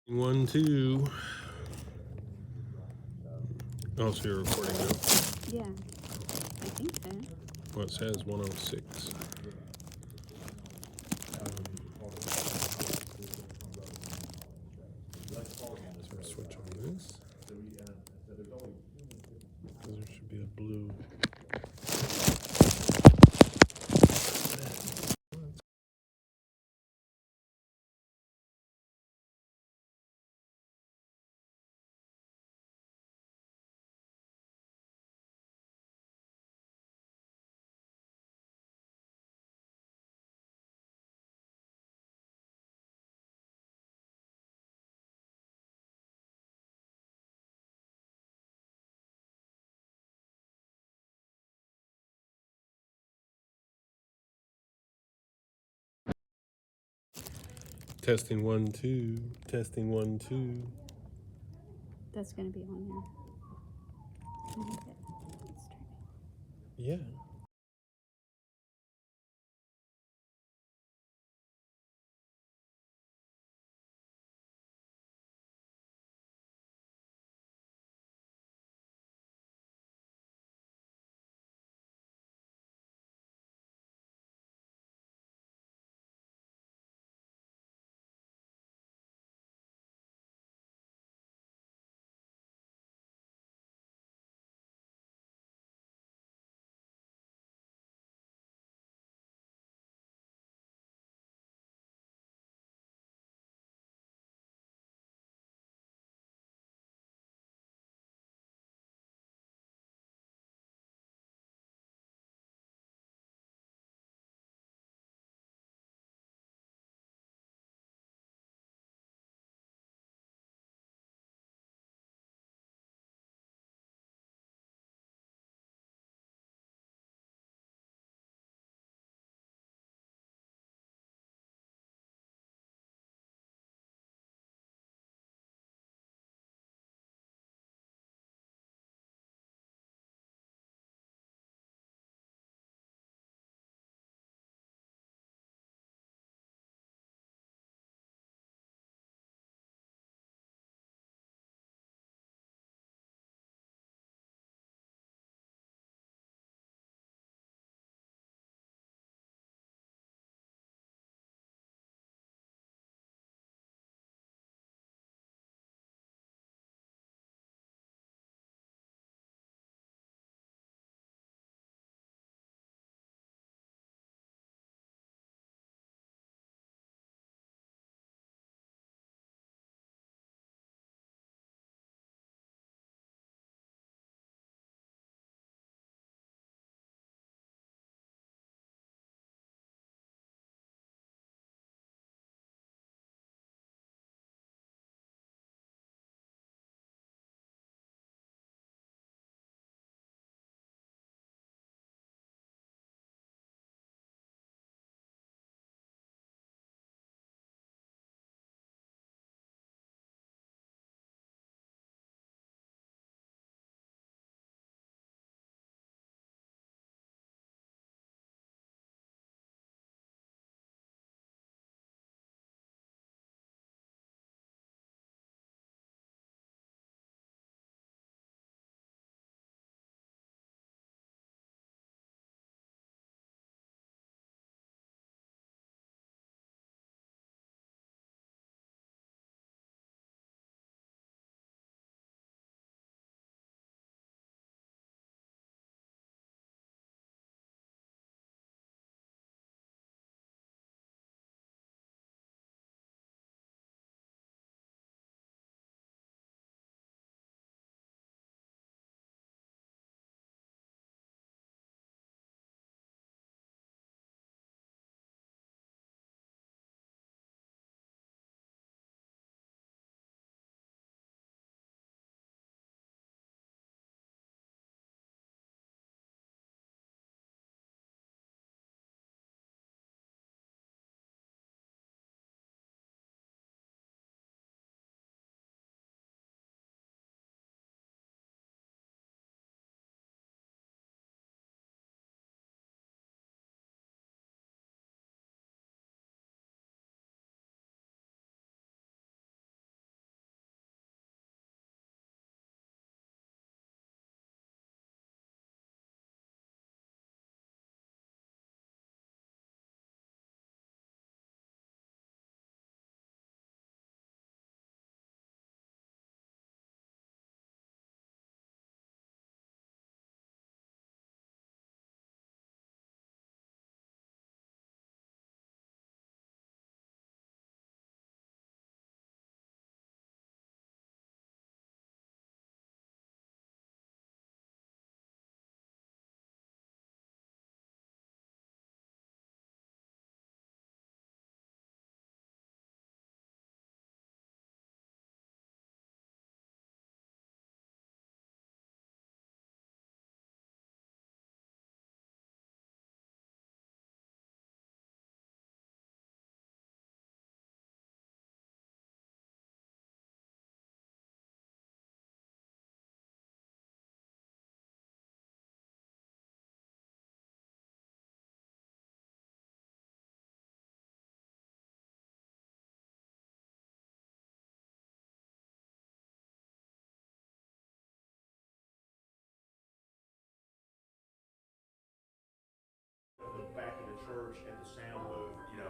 1, 2. Oh, so you're recording now? Yeah, I think so. Well, it says 106. So switch on this. There should be a blue. Testing 1, 2. Testing 1, 2. That's going to be on there. Yeah. church and the sound booth, you know,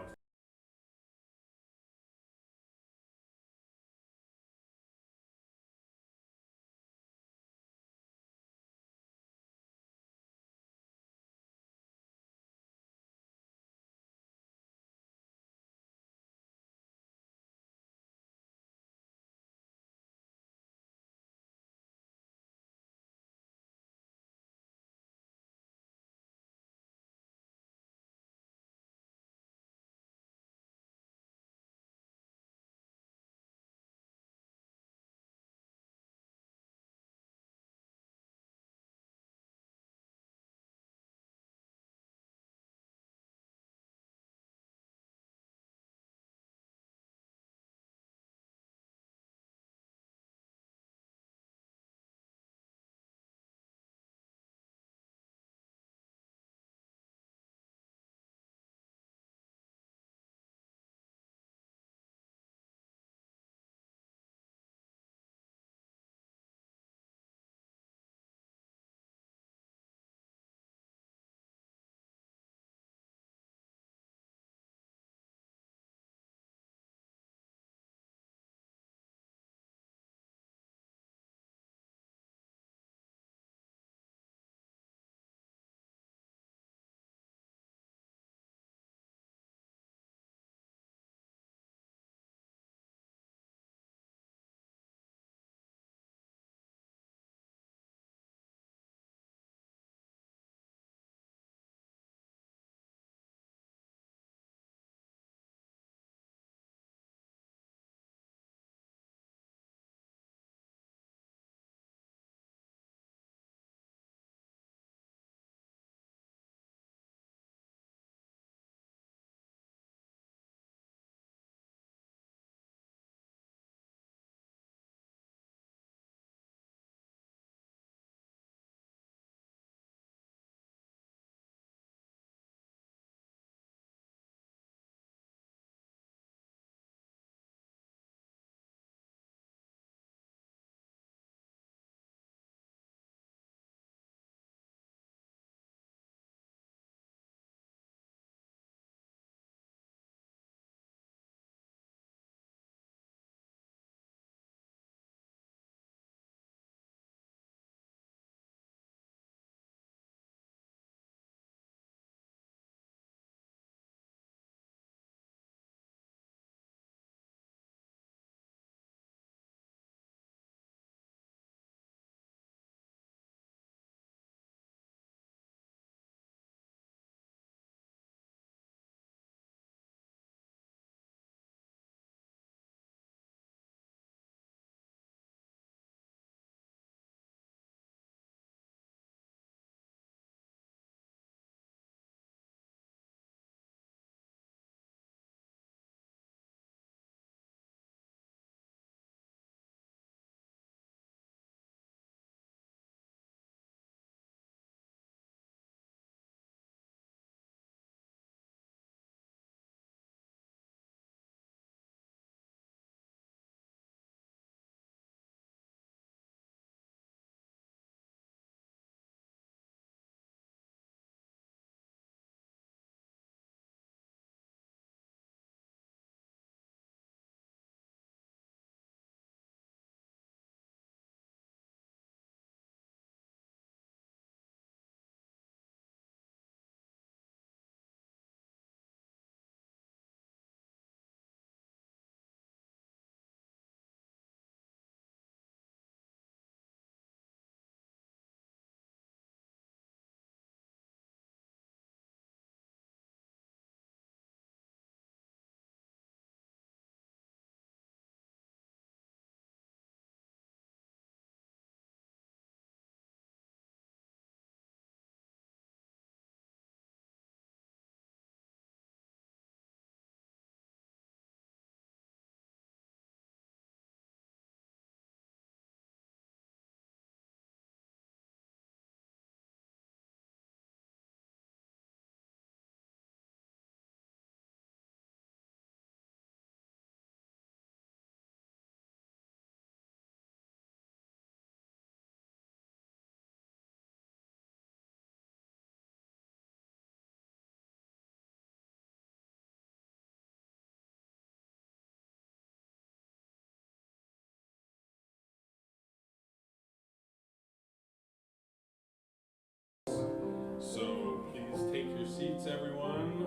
So please take your seats, everyone,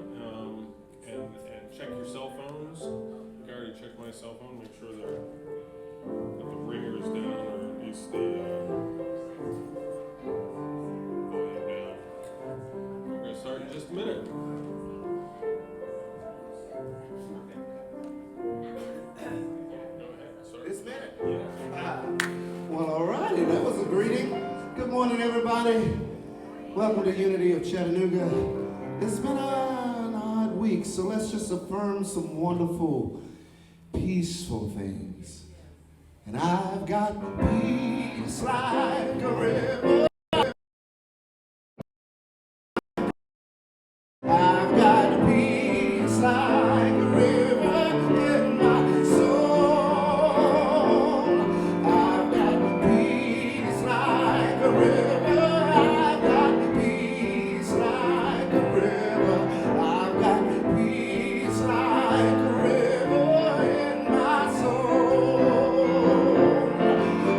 and check your cell phones. I already checked my cell phone, make sure that the ringer is down, or at least the volume down. We're going to start in just a minute. This minute? Yeah. Well, all righty. That was a greeting. Good morning, everybody. Welcome to Unity of Chattanooga. It's been an odd week, so let's just affirm some wonderful, peaceful things. And I've got peace like a river. I've got peace like a river in my soul. I've got peace like a river. I've got peace like a river. I've got peace like a river in my soul.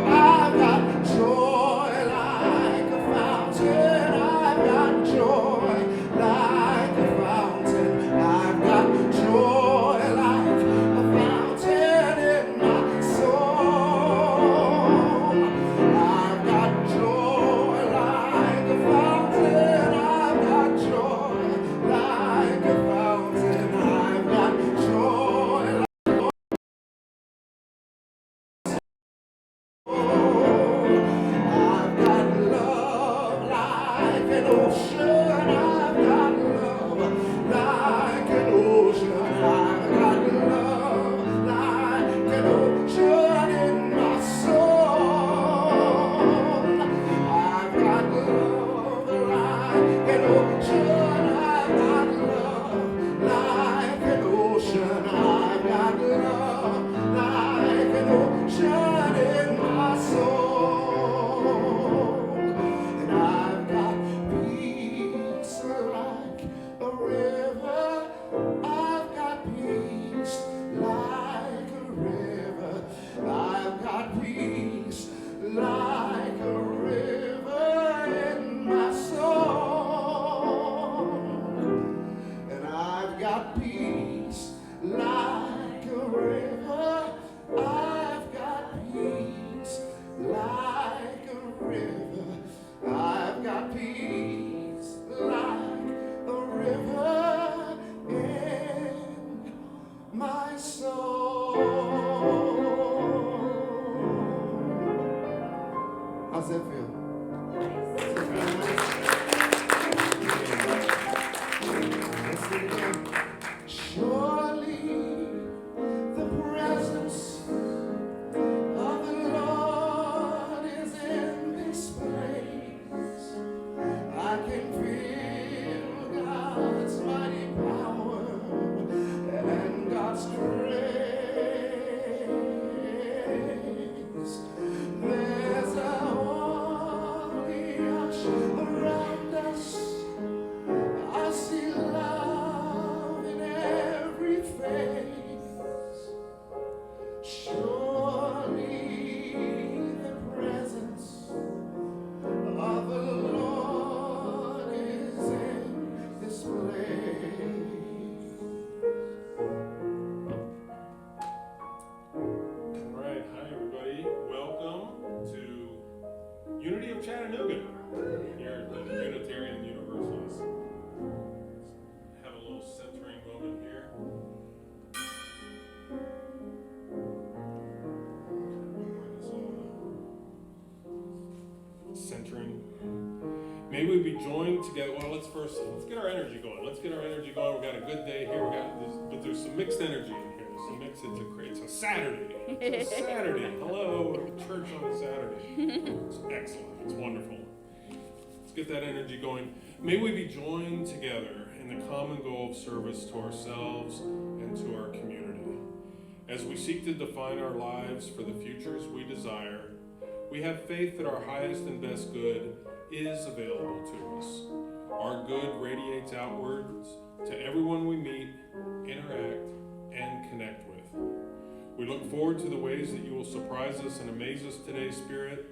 I've got joy like a fountain. I've got joy like a fountain. I've got joy like a fountain in my soul. I've got joy like a fountain. I've got joy like a fountain. I've got joy like I've got love like an ocean. I've got love like an ocean. I've got love like an ocean in my soul. I've got love like an ocean. I've got love like an ocean. I've got love like an ocean in my soul. And I've got peace like a river. I've got peace like a river. I've got peace like a river in my soul. And I've got peace like a river. I've got peace like a river. I've got peace like a river in my soul. How's that feel? Let's sing it again. Surely the presence of the Lord is in this place. I can feel God's mighty power and God's grace. There's a holy hush around us. I see love in every face. Surely the presence of the Lord is in this place. All right, hi everybody. Welcome to Unity of Chattanooga here at the Unitarian Universities. Have a little centering moment here. Centering. May we be joined together. Well, let's get our energy going. Let's get our energy going. We got a good day here. But there's some mixed energy in here. Some mixed. It's a Saturday. It's a Saturday. Hello, we're at church on a Saturday. It's excellent. It's wonderful. Let's get that energy going. May we be joined together in the common goal of service to ourselves and to our community. As we seek to define our lives for the futures we desire, we have faith that our highest and best good is available to us. Our good radiates outwards to everyone we meet, interact, and connect with. We look forward to the ways that you will surprise us and amaze us today, Spirit.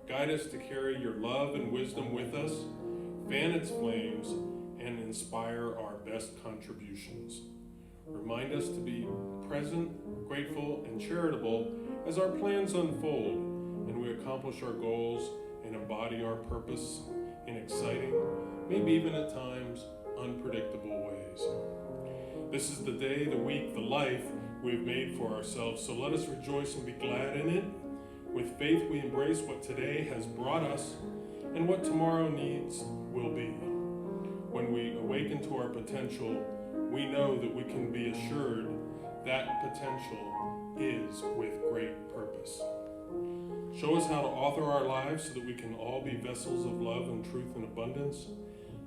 Guide us to carry your love and wisdom with us fan its flames, and inspire our best contributions. Remind us to be present, grateful, and charitable as our plans unfold and we accomplish our goals and embody our purpose in exciting, maybe even at times unpredictable ways. This is the day, the week, the life we've made for ourselves, so let us rejoice and be glad in it. With faith, we embrace what today has brought us and what tomorrow needs will be. When we awaken to our potential, we know that we can be assured that potential is with great purpose. Show us how to author our lives so that we can all be vessels of love and truth and abundance.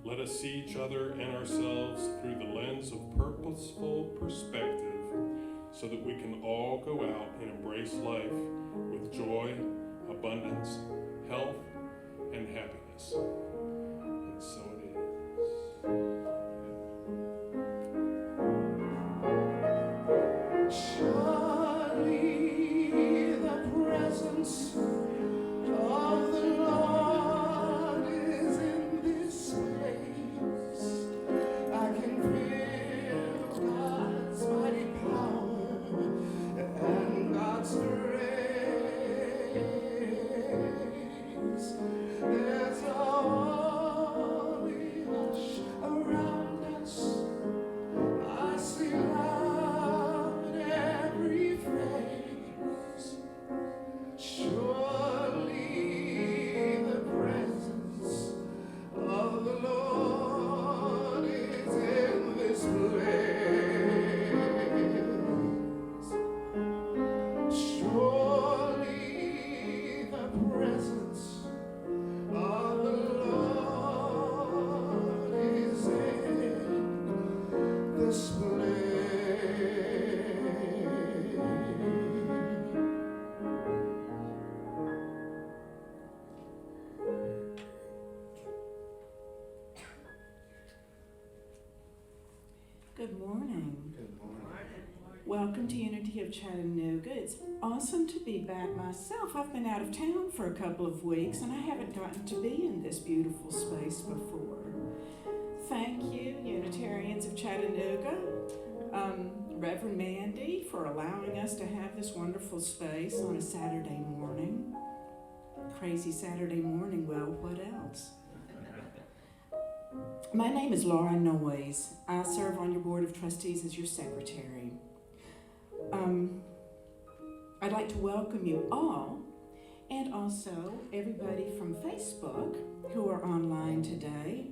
Let us see each other and ourselves through the lens of purposeful perspective so that we can all go out and embrace life with joy, abundance, health, and happiness. And so it is. Surely the presence of the Lord is in this place. I can feel God's mighty power and God's grace. There's a holy hush around us. I see love in every face. Surely the presence of the Lord is in this place. Surely the presence of the Lord is in this place. Good morning. Good morning. Welcome to Unity of Chattanooga. It's awesome to be back myself. I've been out of town for a couple of weeks and I haven't gotten to be in this beautiful space before. Thank you, Unitarians of Chattanooga, Reverend Mandy, for allowing us to have this wonderful space on a Saturday morning. Crazy Saturday morning, well, what else? My name is Laura Noyes. I serve on your board of trustees as your secretary. I'd like to welcome you all, and also everybody from Facebook who are online today.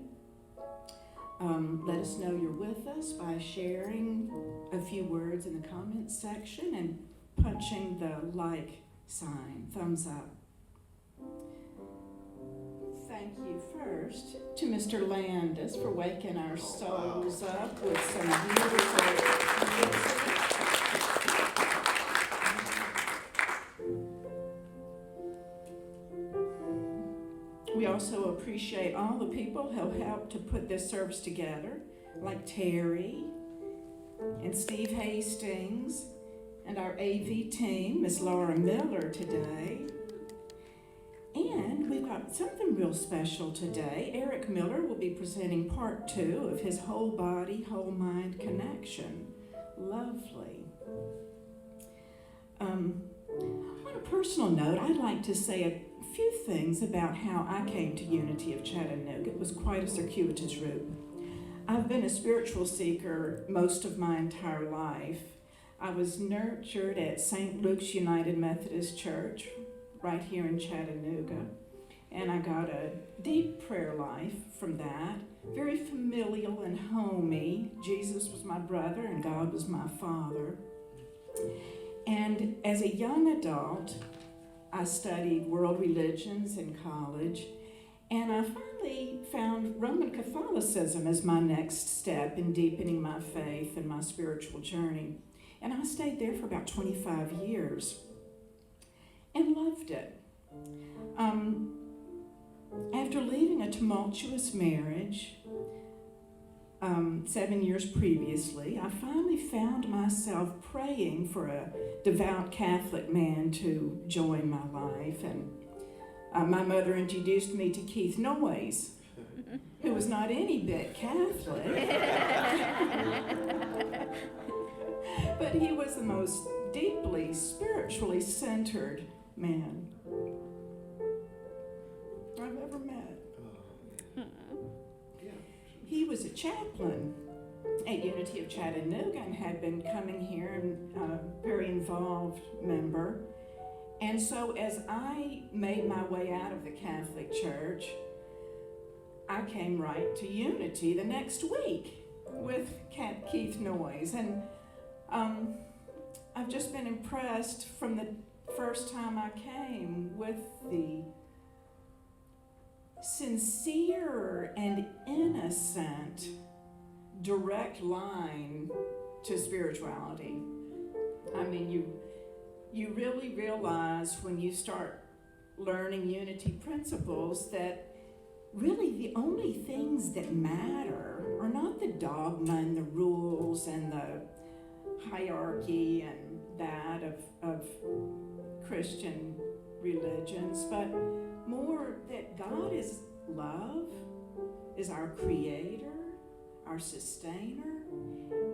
Let us know you're with us by sharing a few words in the comments section and punching the like sign, thumbs up. Thank you first to Mr. Landis for waking our souls up with some beautiful music. We also appreciate all the people who helped to put this service together, like Terry and Steve Hastings and our AV team, Miss Laura Miller today. And we've got something real special today. Eric Miller will be presenting part 2 of his whole body, whole mind connection. Lovely. On a personal note, I'd like to say a few things about how I came to Unity of Chattanooga. It was quite a circuitous route. I've been a spiritual seeker most of my entire life. I was nurtured at St. Luke's United Methodist Church right here in Chattanooga, and I got a deep prayer life from that, very familial and homey. Jesus was my brother and God was my father. And as a young adult, I studied world religions in college, and I finally found Roman Catholicism as my next step in deepening my faith and my spiritual journey. And I stayed there for about 25 years and loved it. After leaving a tumultuous marriage 7 years previously, I finally found myself praying for a devout Catholic man to join my life. And my mother introduced me to Keith Noyes, who was not any bit Catholic. But he was the most deeply spiritually centered man I've ever met. He was a chaplain at Unity of Chattanooga and had been coming here and a very involved member. And so as I made my way out of the Catholic Church, I came right to Unity the next week with Keith Noyes. And I've just been impressed from the first time I came with the sincere and innocent direct line to spirituality. I mean, you really realize when you start learning Unity principles that really the only things that matter are not the dogma and the rules and the hierarchy and that of Christian religions, but more that God is love, is our creator, our sustainer,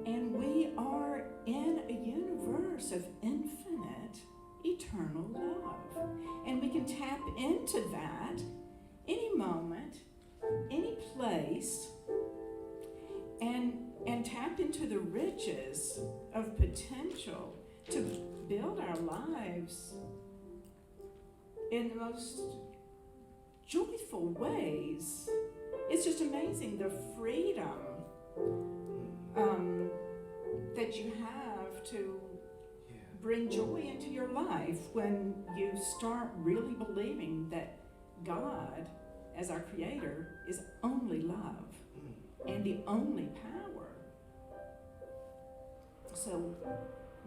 and we are in a universe of infinite, eternal love. And we can tap into that any moment, any place, and tap into the riches of potential to build our lives in the most joyful ways. It's just amazing the freedom that you have to bring joy into your life when you start really believing that God, as our creator, is only love and the only power. So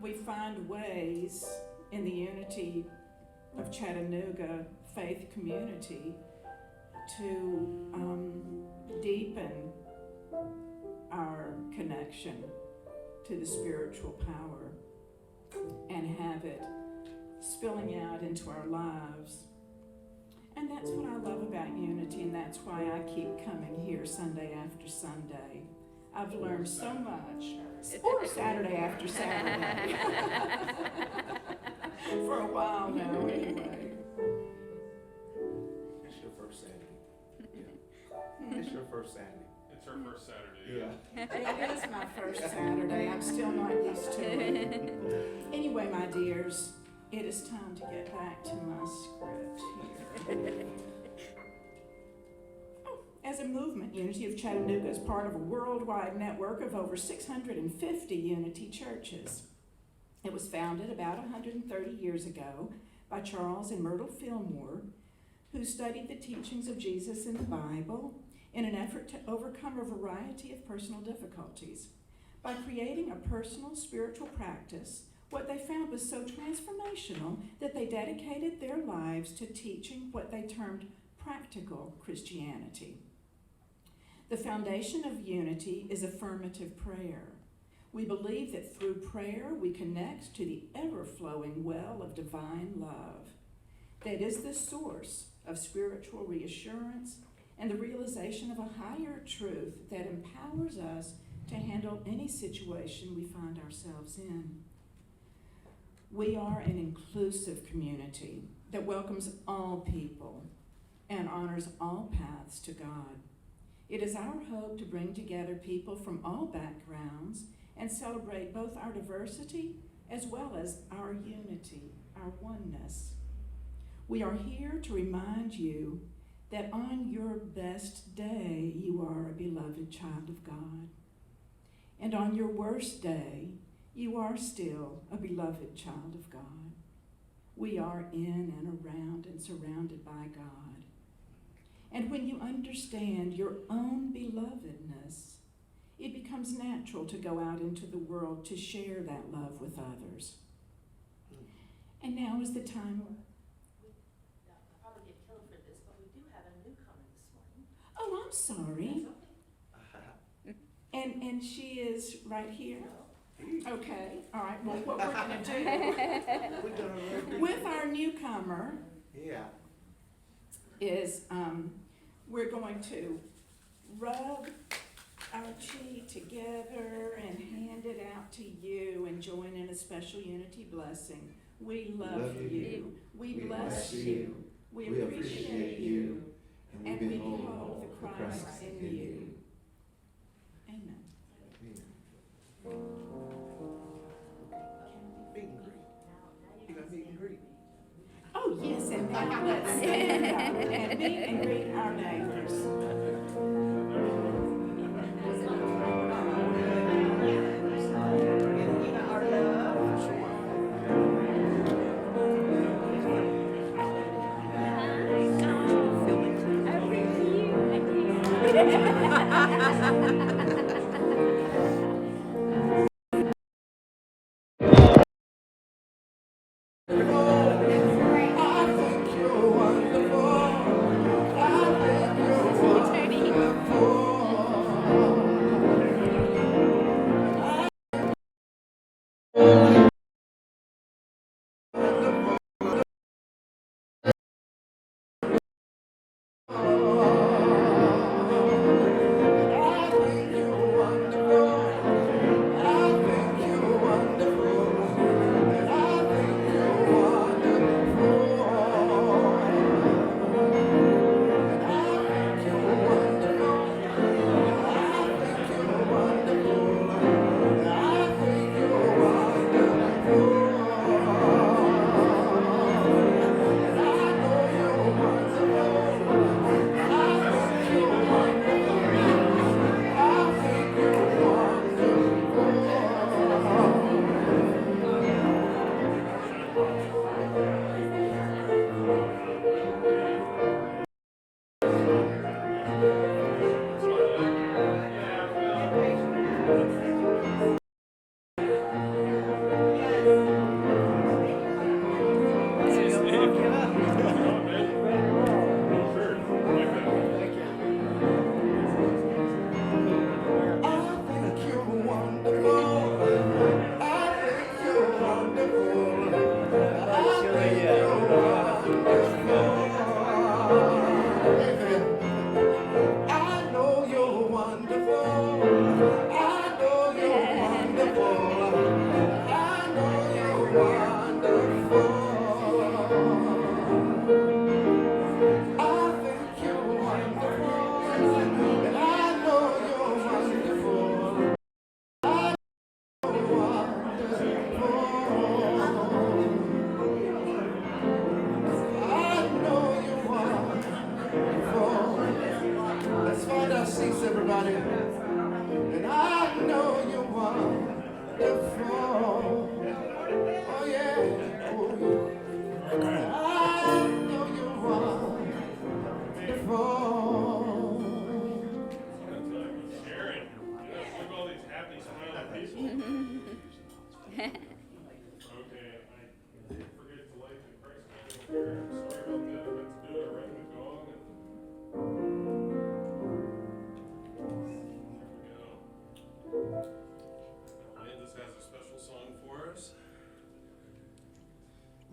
we find ways in the Unity of Chattanooga faith community to deepen our connection to the spiritual power and have it spilling out into our lives. And that's what I love about Unity, and that's why I keep coming here Sunday after Sunday. I've learned so much. Or Saturday after Saturday. For a while now, anyway. It's your first Saturday. Yeah. It's your first Saturday. It's her first Saturday. It is my first Saturday. I'm still not used to it. Anyway, my dears, it is time to get back to my script here. As a movement, Unity of Chattanooga is part of a worldwide network of over 650 Unity churches. It was founded about 130 years ago by Charles and Myrtle Fillmore, who studied the teachings of Jesus in the Bible in an effort to overcome a variety of personal difficulties. By creating a personal spiritual practice, what they found was so transformational that they dedicated their lives to teaching what they termed practical Christianity. The foundation of Unity is affirmative prayer. We believe that through prayer we connect to the ever-flowing well of divine love that is the source of spiritual reassurance and the realization of a higher truth that empowers us to handle any situation we find ourselves in. We are an inclusive community that welcomes all people and honors all paths to God. It is our hope to bring together people from all backgrounds and celebrate both our diversity as well as our unity, our oneness. We are here to remind you that on your best day, you are a beloved child of God. And on your worst day, you are still a beloved child of God. We are in and around and surrounded by God. And when you understand your own belovedness, it becomes natural to go out into the world to share that love with others. And now is the time. I'll probably get killed for this, but we do have a newcomer this morning. Oh, I'm sorry. That's okay. And she is right here? Okay, all right, well, what we're gonna do with our newcomer Yeah. is we're going to rub our chi together and hand it out to you and join in a special unity blessing. We love you. We bless you. We appreciate you. And we behold the Christ in you. Amen. Meet and greet. You got meet and greet. Oh, yes, and now let's stand up and meet and greet our neighbors.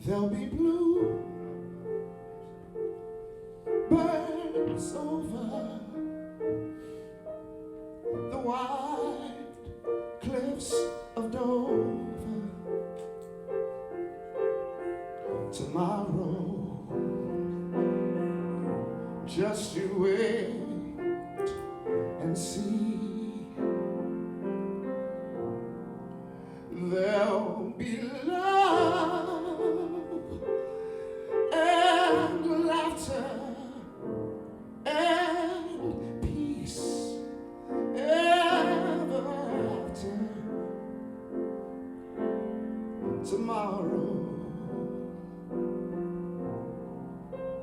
There'll be blue birds over the white cliffs of Dover. Tomorrow, just you wait and see. There'll be love and laughter and peace ever after. Tomorrow,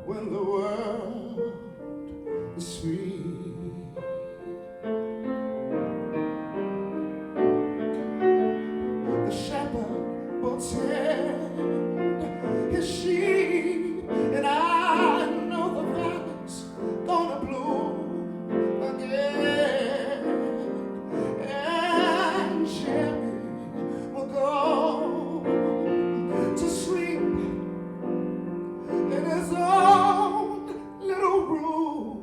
when the world is free. The shepherd will tend his sheep, and I know the valley's gonna bloom again, and Jimmy will go to sleep in his own little room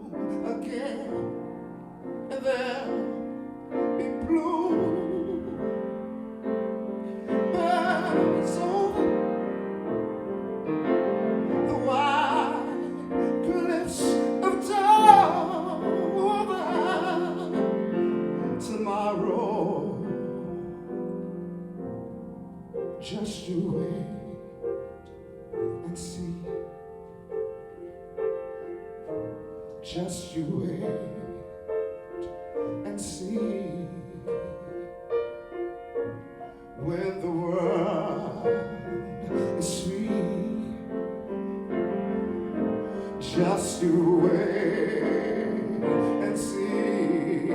Just you wait and see. When the world is free, just you wait and see.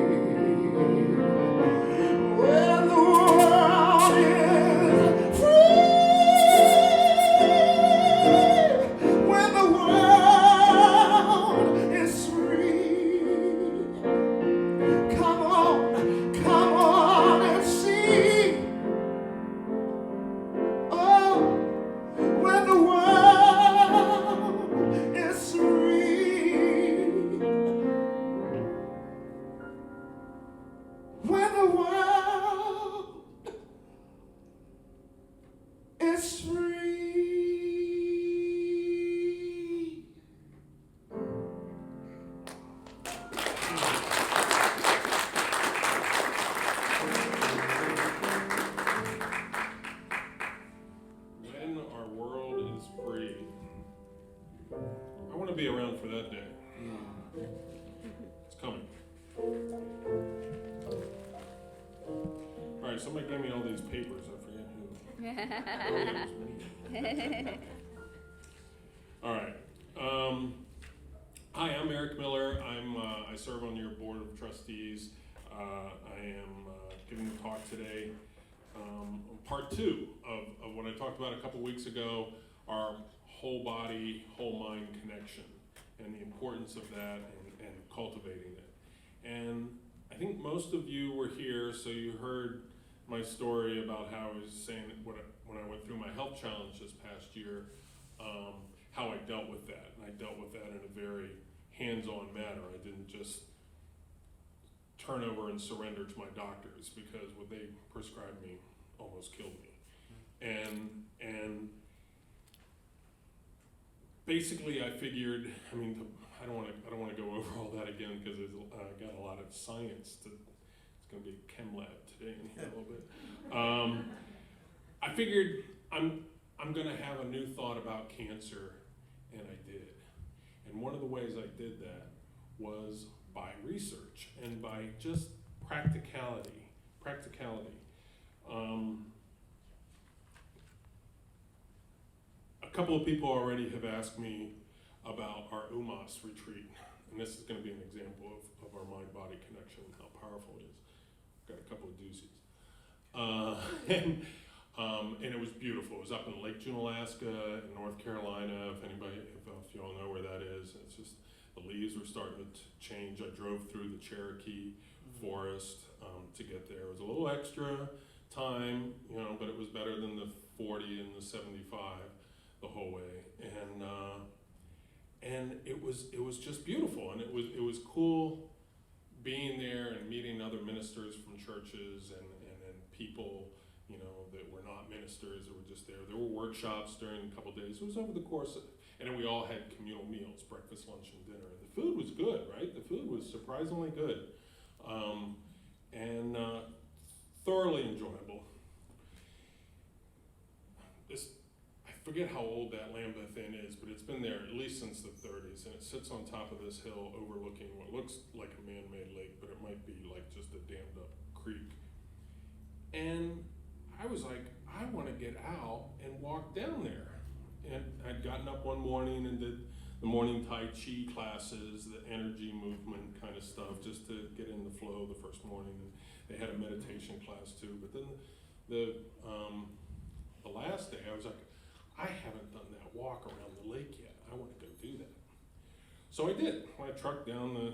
When the world is free, when the world is free, come on and see. Oh, when the world is free, when the world is free. When our world is free. I want to be around for that day. It's coming. All right, somebody gave me all these papers. I forget who. All right. Hi, I'm Eric Miller. I serve on your board of trustees. I am giving a talk today. Part two of what I talked about a couple weeks ago, our whole body, whole mind connection, and the importance of that and cultivating it. And I think most of you were here, so you heard my story about how I was saying when I went through my health challenge this past year, how I dealt with that. And I dealt with that in a very hands-on manner. I didn't just turn over and surrender to my doctors, because what they prescribed me almost killed me. And basically I figured, I mean, I don't want to go over all that again, because there's got a lot of science to, it's going to be a chem lab today in here a little bit. I figured I'm going to have a new thought about cancer, and I did. And one of the ways I did that was by research and by just practicality. A couple of people already have asked me about our UMAS retreat, and this is going to be an example of our mind-body connection, how powerful it is. Got a couple of doozies. And it was beautiful. It was up in Lake Junealaska in North Carolina. If you all know where that is, it's just the leaves were starting to change. I drove through the Cherokee forest to get there. It was a little extra time, but it was better than the 40 and the 75 the whole way. And it was just beautiful, and it was cool being there and meeting other ministers from churches and people, that were not ministers that were just there. There were workshops during a couple of days. It was over the course of, and then we all had communal meals, breakfast, lunch, and dinner. And the food was good, right? The food was surprisingly good. And thoroughly enjoyable. I forget how old that Lambeth Inn is, but it's been there at least since the 30s, and it sits on top of this hill overlooking what looks like a man-made lake, but it might be like just a dammed up creek. And I was like, I want to get out and walk down there. And I'd gotten up one morning and did the morning Tai Chi classes, the energy movement kind of stuff, just to get in the flow the first morning. And they had a meditation class too. But then the last day, I was like, I haven't done that walk around the lake yet. I want to go do that. So I did. I trucked down and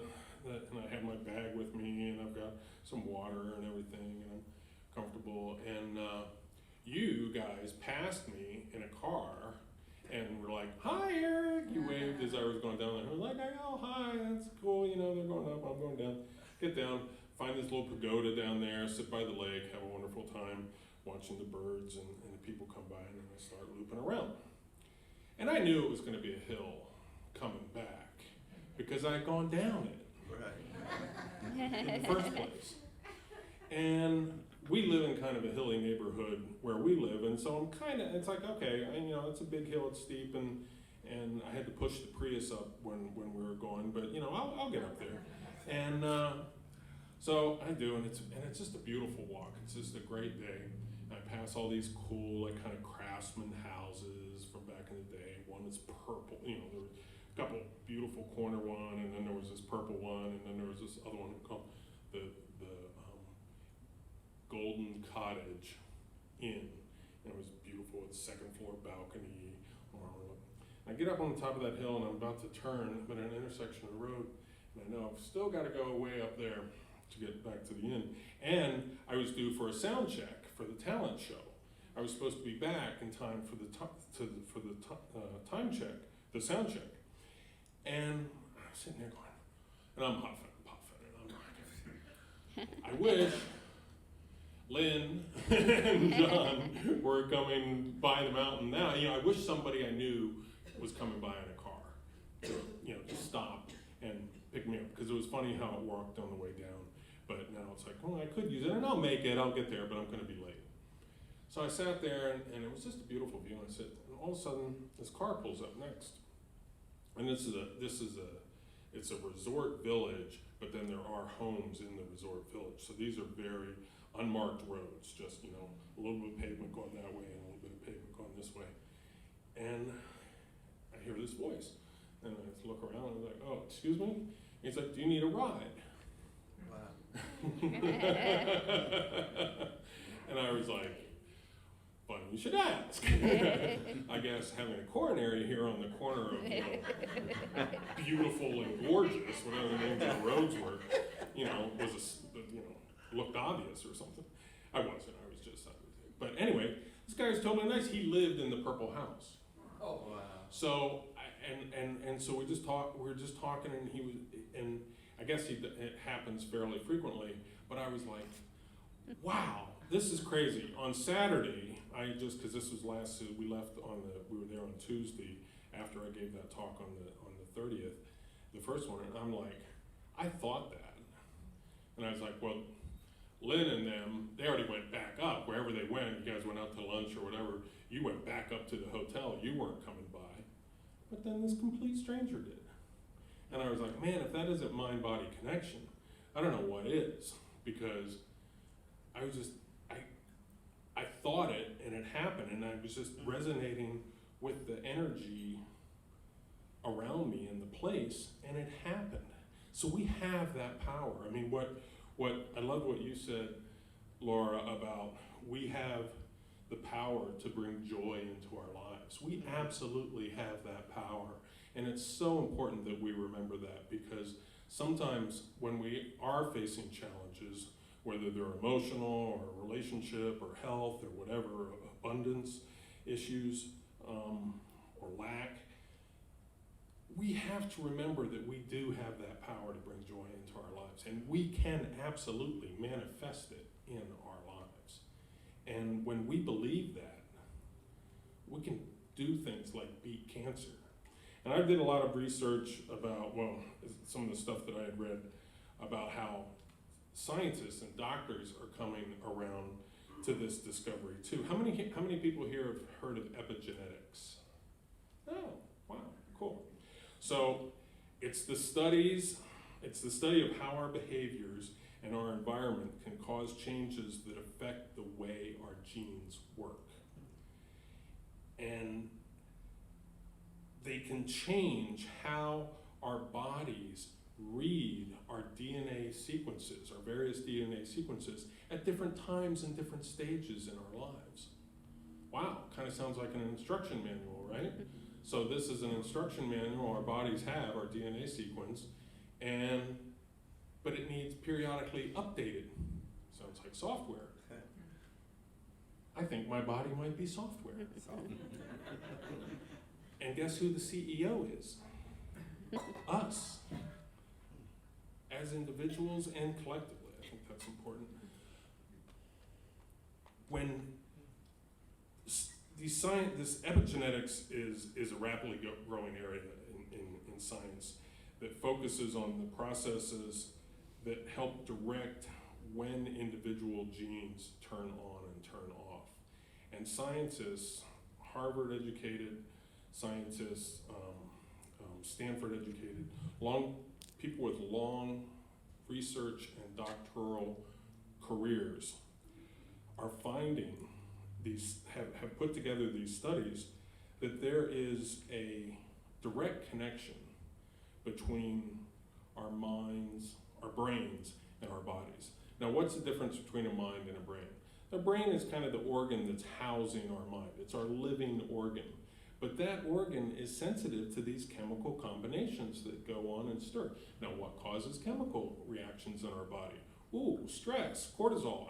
I had my bag with me, and I've got some water and everything, and I'm comfortable. And you guys passed me in a car and were like, "Hi, Eric." You waved as I was going down there. I was like, "Oh, hi, that's cool. They're going up, I'm going down." Get down, find this little pagoda down there, sit by the lake, have a wonderful time watching the birds and the people come by, and then I start looping around. And I knew it was going to be a hill coming back because I had gone down it in the first place. And we live in kind of a hilly neighborhood where we live, and so it's like, okay, it's a big hill, it's steep, and and I had to push the Prius up when we were going, but you know, I'll get up there. And so I do, and it's just a beautiful walk. It's just a great day. I pass all these cool, like, kind of craftsman houses from back in the day. One that's purple, you know, there were a couple beautiful corner one, and then there was this purple one, and then there was this other one called the Golden Cottage Inn. And it was beautiful with second floor balcony. I get up on the top of that hill, and I'm about to turn, I'm at an intersection of the road, and I know I've still got to go way up there to get back to the inn. And I was due for a sound check for the talent show. I was supposed to be back in time for the time check, the sound check. And I'm sitting there going, and I'm huffing and puffing, and I'm going, I wish Lynn and John were coming by the mountain now. You know, I wish somebody I knew was coming by in a car to, you know, just stop and pick me up, because it was funny how it worked on the way down. But now it's like, oh, I could use it, and I'll make it, I'll get there, but I'm gonna be late. So I sat there, and it was just a beautiful view, and I said, and all of a sudden, this car pulls up next. And it's a resort village, but then there are homes in the resort village. So these are very unmarked roads, just, you know, a little bit of pavement going that way and a little bit of pavement going this way. And I hear this voice, and I look around, and I'm like, oh, excuse me? He's like, do you need a ride? Wow. And I was like, funny you should ask. I guess having a coronary here on the corner of, you know, beautiful and gorgeous, whatever the names of the roads were, you know, looked obvious or something. I wasn't, I was just, but anyway, this guy was totally nice. He lived in the Purple House. Oh, wow. So, and so we were just talking, and he was, and I guess it happens fairly frequently, but I was like, wow, this is crazy. On Saturday, because this was we were there on Tuesday after I gave that talk on the 30th, the first one, and I'm like, I thought that. And I was like, well, Lynn and them, they already went back up. Wherever they went, you guys went out to lunch or whatever, you went back up to the hotel. You weren't coming by. But then this complete stranger did. And I was like, man, if that isn't mind-body connection, I don't know what is. Because I was just, I thought it, and it happened, and I was just resonating with the energy around me in the place, and it happened. So we have that power. I mean, what I love what you said, Laura, about we have the power to bring joy into our lives. We absolutely have that power. And it's so important that we remember that, because sometimes when we are facing challenges, whether they're emotional or relationship or health or whatever, abundance issues or lack, we have to remember that we do have that power to bring joy into our lives, and we can absolutely manifest it in our lives. And when we believe that, we can do things like beat cancer. And I did a lot of research about, well, some of the stuff that I had read about how scientists and doctors are coming around to this discovery too. How many people here have heard of epigenetics? Oh, wow, cool. So it's the study of how our behaviors and our environment can cause changes that affect the way our genes work. And they can change how our bodies read our DNA sequences, our various DNA sequences, at different times and different stages in our lives. Wow, kind of sounds like an instruction manual, right? So this is an instruction manual our bodies have, our DNA sequence, but it needs periodically updated. Sounds like software. I think my body might be software. And guess who the CEO is? Us. As individuals and collectively. I think that's important. When this epigenetics is a rapidly growing area in science that focuses on the processes that help direct when individual genes turn on and turn off. And scientists, Harvard-educated scientists, Stanford educated, people with long research and doctoral careers are finding have put together these studies that there is a direct connection between our minds, our brains, and our bodies. Now, what's the difference between a mind and a brain? The brain is kind of the organ that's housing our mind. It's our living organ. But that organ is sensitive to these chemical combinations that go on and stir. Now, what causes chemical reactions in our body? Ooh, stress, cortisol,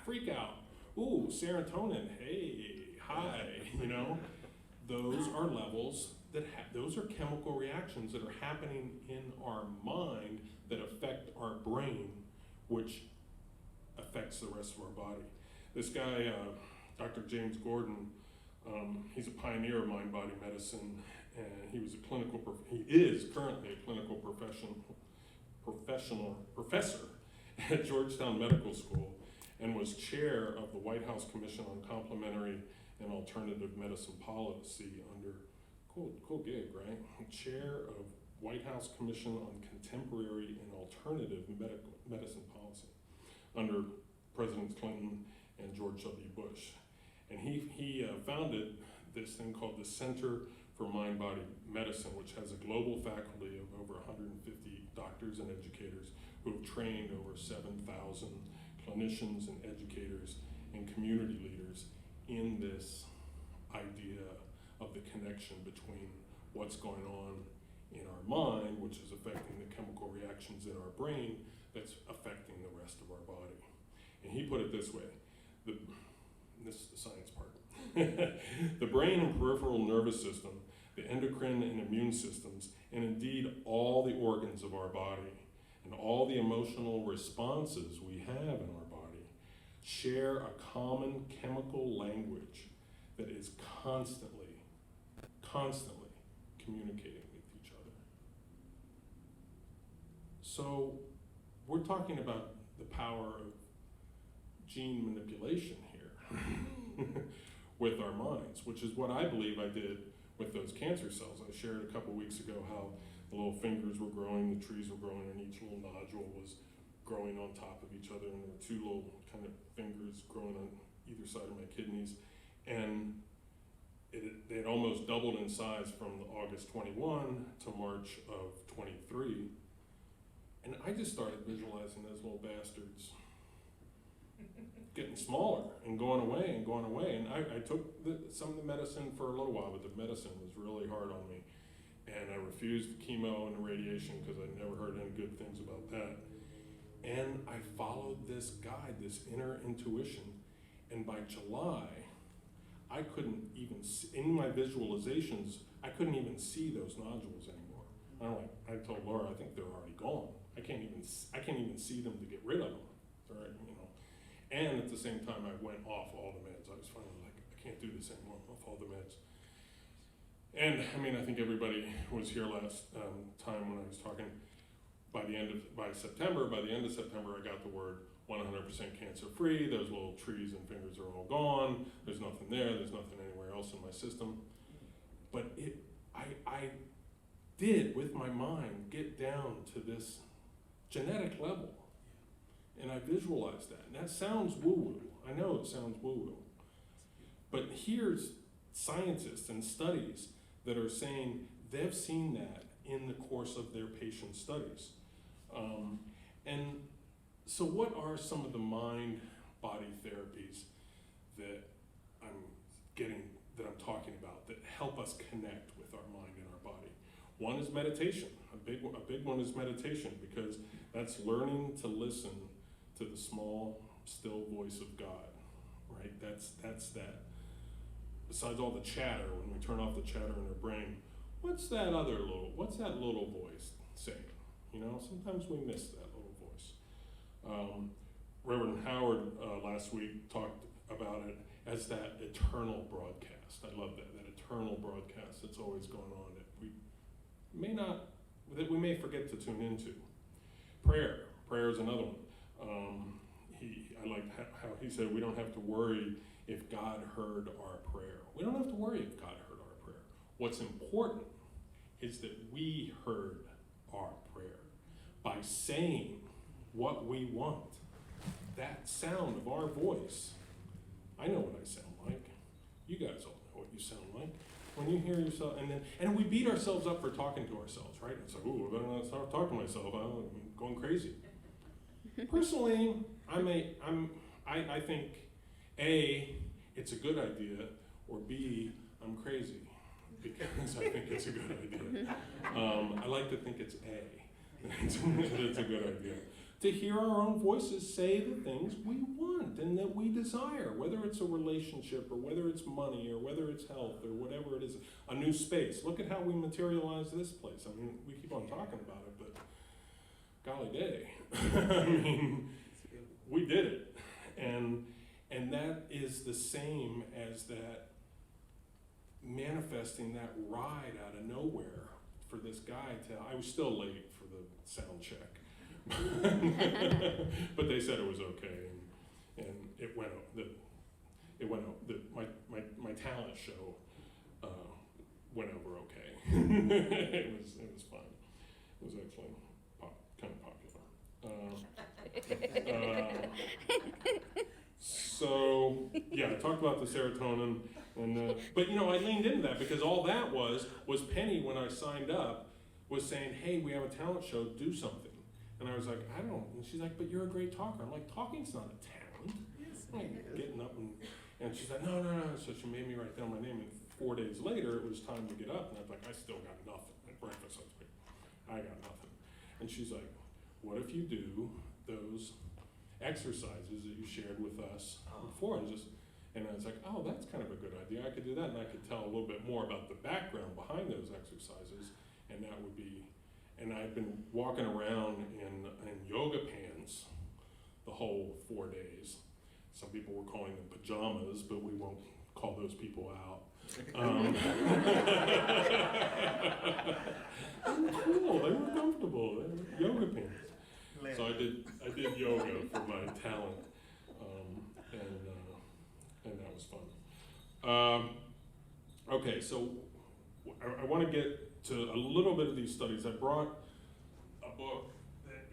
freak out. Ooh, serotonin, hey, hi, Those are levels those are chemical reactions that are happening in our mind that affect our brain, which affects the rest of our body. This guy, Dr. James Gordon, he's a pioneer of mind-body medicine, and he is currently a clinical professor at Georgetown Medical School, and was chair of the White House Commission on Complementary and Alternative Medicine Policy under, cool gig, right? Chair of White House Commission on Contemporary and Alternative Medicine Policy under Presidents Clinton and George W. Bush. And he founded this thing called the Center for Mind-Body Medicine, which has a global faculty of over 150 doctors and educators who have trained over 7,000 clinicians and educators and community leaders in this idea of the connection between what's going on in our mind, which is affecting the chemical reactions in our brain, that's affecting the rest of our body. And he put it this way, this is the science part. The brain and peripheral nervous system, the endocrine and immune systems, and indeed all the organs of our body and all the emotional responses we have in our body share a common chemical language that is constantly communicating with each other. So we're talking about the power of gene manipulation here with our minds, which is what I believe I did with those cancer cells. I shared a couple weeks ago how the little fingers were growing, the trees were growing, and each little nodule was growing on top of each other, and there were two little kind of fingers growing on either side of my kidneys. And they had almost doubled in size from August 21 to March of 23. And I just started visualizing those little bastards getting smaller and going away and going away. And I took some of the medicine for a little while, but the medicine was really hard on me. And I refused the chemo and the radiation because I'd never heard any good things about that. And I followed this guide, this inner intuition. And by July, I couldn't even see, in my visualizations, I couldn't even see those nodules anymore. I told Laura, I think they're already gone. I can't even see them to get rid of them. Right, And at the same time, I went off all the meds. I was finally like, I can't do this anymore, off all the meds. And I think everybody was here last time when I was talking. By the end of September, I got the word 100% cancer-free. Those little trees and fingers are all gone. There's nothing there. There's nothing anywhere else in my system. But I did, with my mind, get down to this genetic level. And I visualized that. And that sounds woo-woo. I know it sounds woo-woo. But here's scientists and studies that are saying they've seen that in the course of their patient studies. And so what are some of the mind-body therapies that I'm talking about that help us connect with our mind and our body? One is meditation. A big one is meditation, because that's learning to listen to the small, still voice of God, right? That's that. Besides all the chatter, when we turn off the chatter in our brain, what's that little voice saying? Sometimes we miss that little voice. Reverend Howard last week talked about it as that eternal broadcast. I love that eternal broadcast that's always going on that we may forget to tune into. Prayer is another one. I liked how he said we don't have to worry if God heard our prayer. We don't have to worry if God heard our prayer. What's important is that we heard our prayer by saying what we want. That sound of our voice, I know what I sound like. You guys all know what you sound like. When you hear yourself, and we beat ourselves up for talking to ourselves, right? It's like, ooh, I better not start talking to myself. I'm going crazy. Personally, I think A, it's a good idea, or B, I'm crazy because I think it's a good idea. I like to think it's A. It's a good idea. To hear our own voices say the things we want and that we desire, whether it's a relationship or whether it's money or whether it's health or whatever it is, a new space. Look at how we materialize this place. I mean, we keep on talking about it, but golly day. I mean, we did it. And that is the same as that manifesting that ride out of nowhere for this guy I was still late for the sound check. But they said it was okay, and it went my talent show went over okay. it was fun. It was actually kind of popular. So yeah, I talked about the serotonin, and but I leaned into that because all that was Penny, when I signed up, was saying, hey, we have a talent show, do something. And I was like, I don't. And she's like, but you're a great talker. I'm like, talking's not a talent. Like, getting up and she's like, no. So she made me write down my name. And 4 days later, it was time to get up. And I was like, I still got nothing. At breakfast, I was like, I got nothing. And she's like, what if you do those exercises that you shared with us before? And I was like, oh, that's kind of a good idea. I could do that, and I could tell a little bit more about the background behind those exercises, and that would be. And I've been walking around in yoga pants the whole 4 days. Some people were calling them pajamas, but we won't call those people out. They were cool. They were comfortable. They were yoga pants. So I did yoga for my talent, and that was fun. Okay, so I want to get to a little bit of these studies. I brought a book that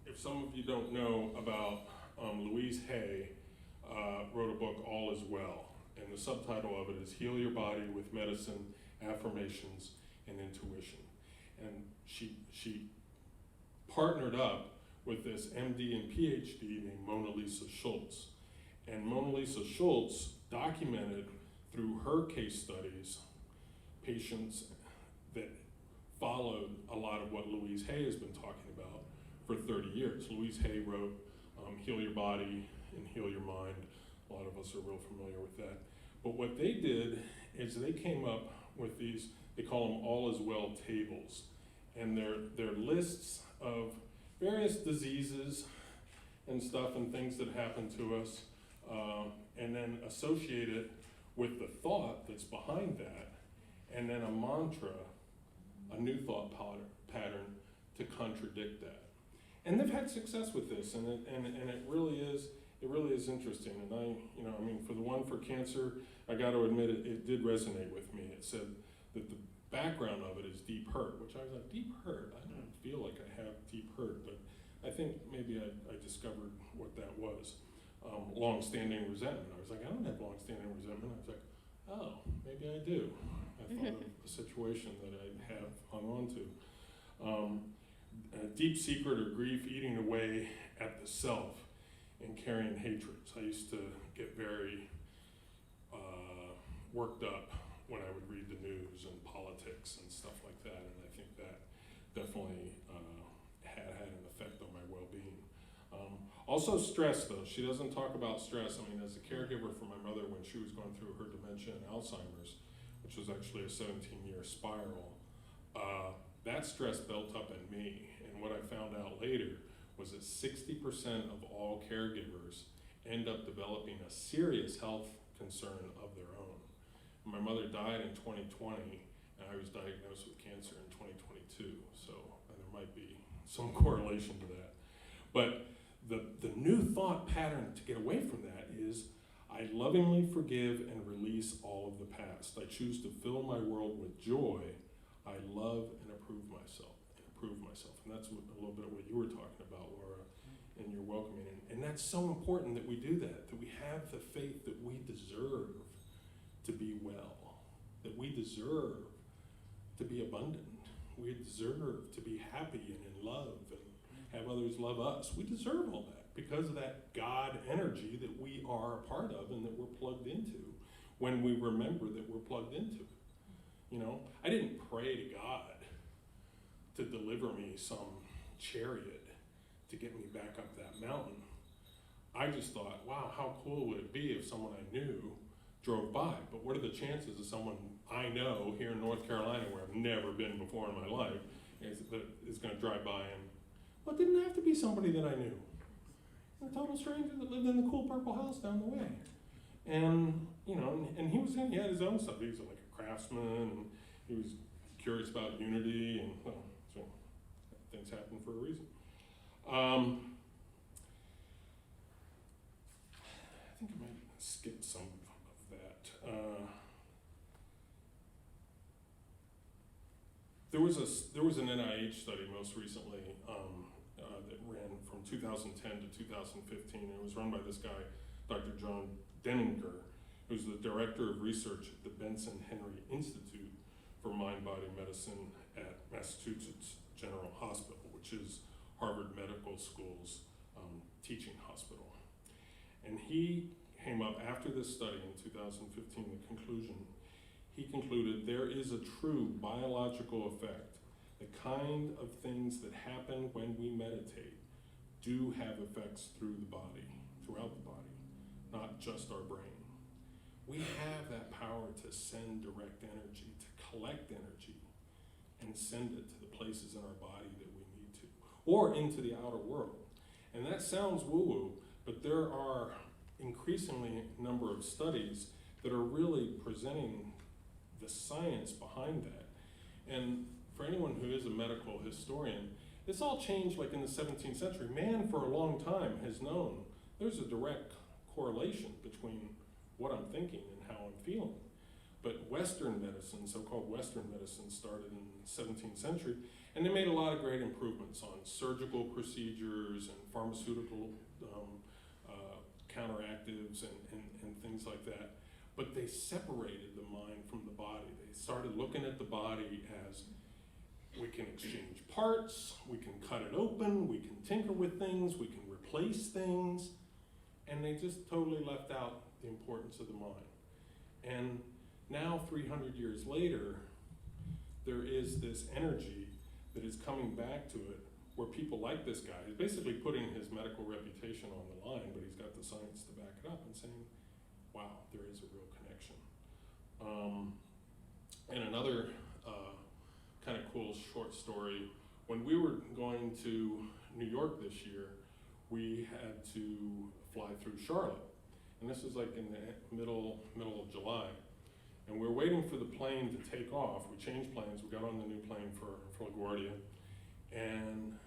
if some of you don't know about, Louise Hay wrote a book, All Is Well, and the subtitle of it is Heal Your Body with Medicine, Affirmations, and Intuition. And she partnered up with this MD and PhD named Mona Lisa Schultz. And Mona Lisa Schultz documented through her case studies patients that followed a lot of what Louise Hay has been talking about for 30 years. Louise Hay wrote Heal Your Body and Heal Your Mind. A lot of us are real familiar with that. But what they did is they came up with these, they call them All Is Well tables. And they're lists of various diseases and stuff and things that happen to us, and then associate it with the thought that's behind that, and then a mantra, a new thought pattern to contradict that. And they've had success with this, and it really is interesting. And for the one for cancer, I got to admit it did resonate with me. It said that the background of it is deep hurt, which I was like, deep hurt? I don't feel like I have deep hurt, but I think maybe I discovered what that was. Long-standing resentment. I was like, I don't have long-standing resentment. I was like, oh, maybe I do. I thought of a situation that I have hung on to. A deep secret or grief eating away at the self and carrying hatreds. I used to get very worked up when I would read the news and politics and stuff like that, and I think that definitely had an effect on my well-being. Also stress, though. She doesn't talk about stress. I mean, as a caregiver for my mother when she was going through her dementia and Alzheimer's, which was actually a 17-year spiral, that stress built up in me. And what I found out later was that 60% of all caregivers end up developing a serious health concern of their own. My mother died in 2020, and I was diagnosed with cancer in 2022, so there might be some correlation to that. But the new thought pattern to get away from that is I lovingly forgive and release all of the past. I choose to fill my world with joy. I love and approve myself. And that's a little bit of what you were talking about, Laura, in your welcoming. And that's so important that we do that we have the faith that we deserve to be well, that we deserve to be abundant. We deserve to be happy and in love and have others love us. We deserve all that because of that God energy that we are a part of and that we're plugged into when we remember that we're plugged into it. You know, I didn't pray to God to deliver me some chariot to get me back up that mountain. I just thought, wow, how cool would it be if someone I knew drove by? But what are the chances of someone I know here in North Carolina, where I've never been before in my life, is going to drive by and, well, it didn't have to be somebody that I knew. A total stranger that lived in the cool purple house down the way. And, you know, and he had his own stuff. He was like a craftsman, and he was curious about unity, and well, so things happen for a reason. I think I might skip some of that. There was an NIH study most recently that ran from 2010 to 2015. And it was run by this guy, Dr. John Denninger, who's the director of research at the Benson Henry Institute for Mind-Body Medicine at Massachusetts General Hospital, which is Harvard Medical School's teaching hospital. And he came up after this study in 2015, the conclusion. He concluded there is a true biological effect. The kind of things that happen when we meditate do have effects through the body, throughout the body, not just our brain. We have that power to send direct energy, to collect energy, and send it to the places in our body that we need to, or into the outer world. And that sounds woo-woo, but there are increasingly a number of studies that are really presenting the science behind that. And for anyone who is a medical historian, this all changed like in the 17th century. Man for a long time has known there's a direct correlation between what I'm thinking and how I'm feeling. But Western medicine, so-called Western medicine, started in the 17th century, and they made a lot of great improvements on surgical procedures and pharmaceutical counteractives and things like that. But they separated the mind from the body. They started looking at the body as we can exchange parts, we can cut it open, we can tinker with things, we can replace things, and they just totally left out the importance of the mind. And now, 300 years later, there is this energy that is coming back to it, where people like this guy is basically putting his medical reputation on the line, but he's got the science to back it up and saying, wow, there is a real connection. And another kind of cool short story, when we were going to New York this year, we had to fly through Charlotte. And this was like in the middle of July. And we were waiting for the plane to take off. We changed planes, we got on the new plane for LaGuardia, and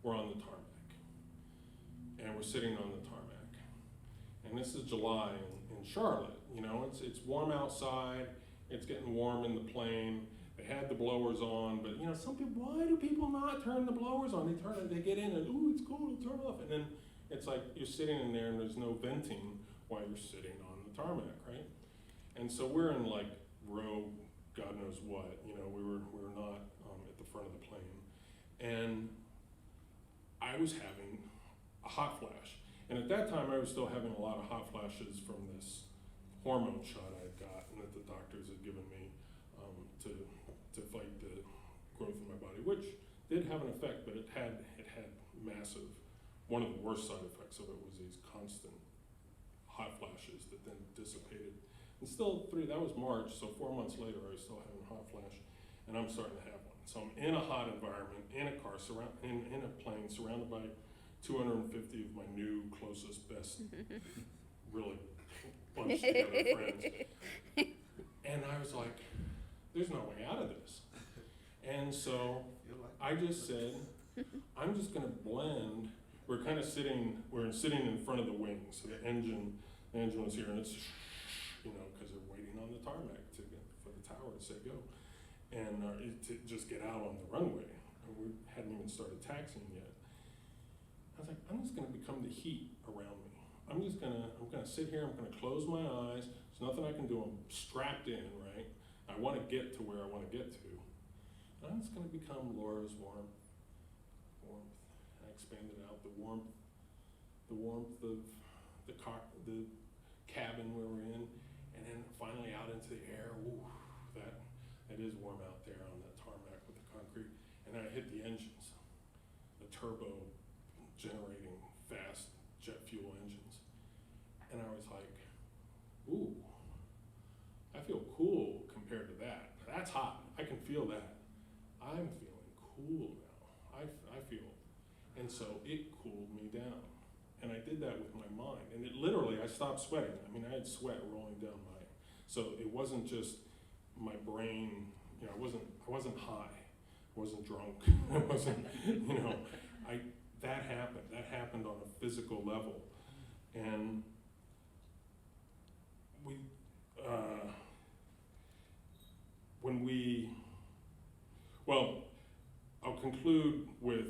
we're on the tarmac. And we're sitting on the tarmac. And this is July in Charlotte. You know, it's warm outside, it's getting warm in the plane. They had the blowers on, but you know, some people, why do people not turn the blowers on? They get in and, ooh, it's cold, turn it off. And then it's like you're sitting in there and there's no venting while you're sitting on the tarmac, right? And so we're in like row, God knows what, you know, we were not at the front of the plane. And I was having a hot flash. And at that time I was still having a lot of hot flashes from this hormone shot I had gotten that the doctors had given me to fight the growth in my body, which did have an effect, but it had massive, one of the worst side effects of it was these constant hot flashes that then dissipated. And still that was March, so 4 months later I was still having a hot flash, and I'm starting to have one. So I'm in a hot environment, in a car, in a plane, surrounded by 250 of my new, closest, best, really bunched together friends. And I was like, there's no way out of this. And so I just said, I'm just gonna blend. We're sitting in front of the wing, so the engine, The engine was here, and it's, you know, because they're waiting on the tarmac for the tower to say go. And to just get out on the runway. And we hadn't even started taxiing yet. I was like, I'm just gonna become the heat around me. I'm gonna sit here, I'm gonna close my eyes, there's nothing I can do, I'm strapped in, right? I wanna get to where I wanna get to. And I'm just gonna become Laura's warmth. I expanded out the warmth of the cabin where we're in, and then finally out into the air. Ooh, that is warm out there on that tarmac with the concrete. And then I hit the engines, the turbo generating fast jet fuel engines. And I was like, ooh, I feel cool compared to that. That's hot, I can feel that. I'm feeling cool now, I feel. And so it cooled me down. And I did that with my mind. And it literally, I stopped sweating. I mean, I had sweat rolling down so it wasn't just my brain, you know, I wasn't high, I wasn't drunk, I wasn't, you know, that happened on a physical level. And I'll conclude with,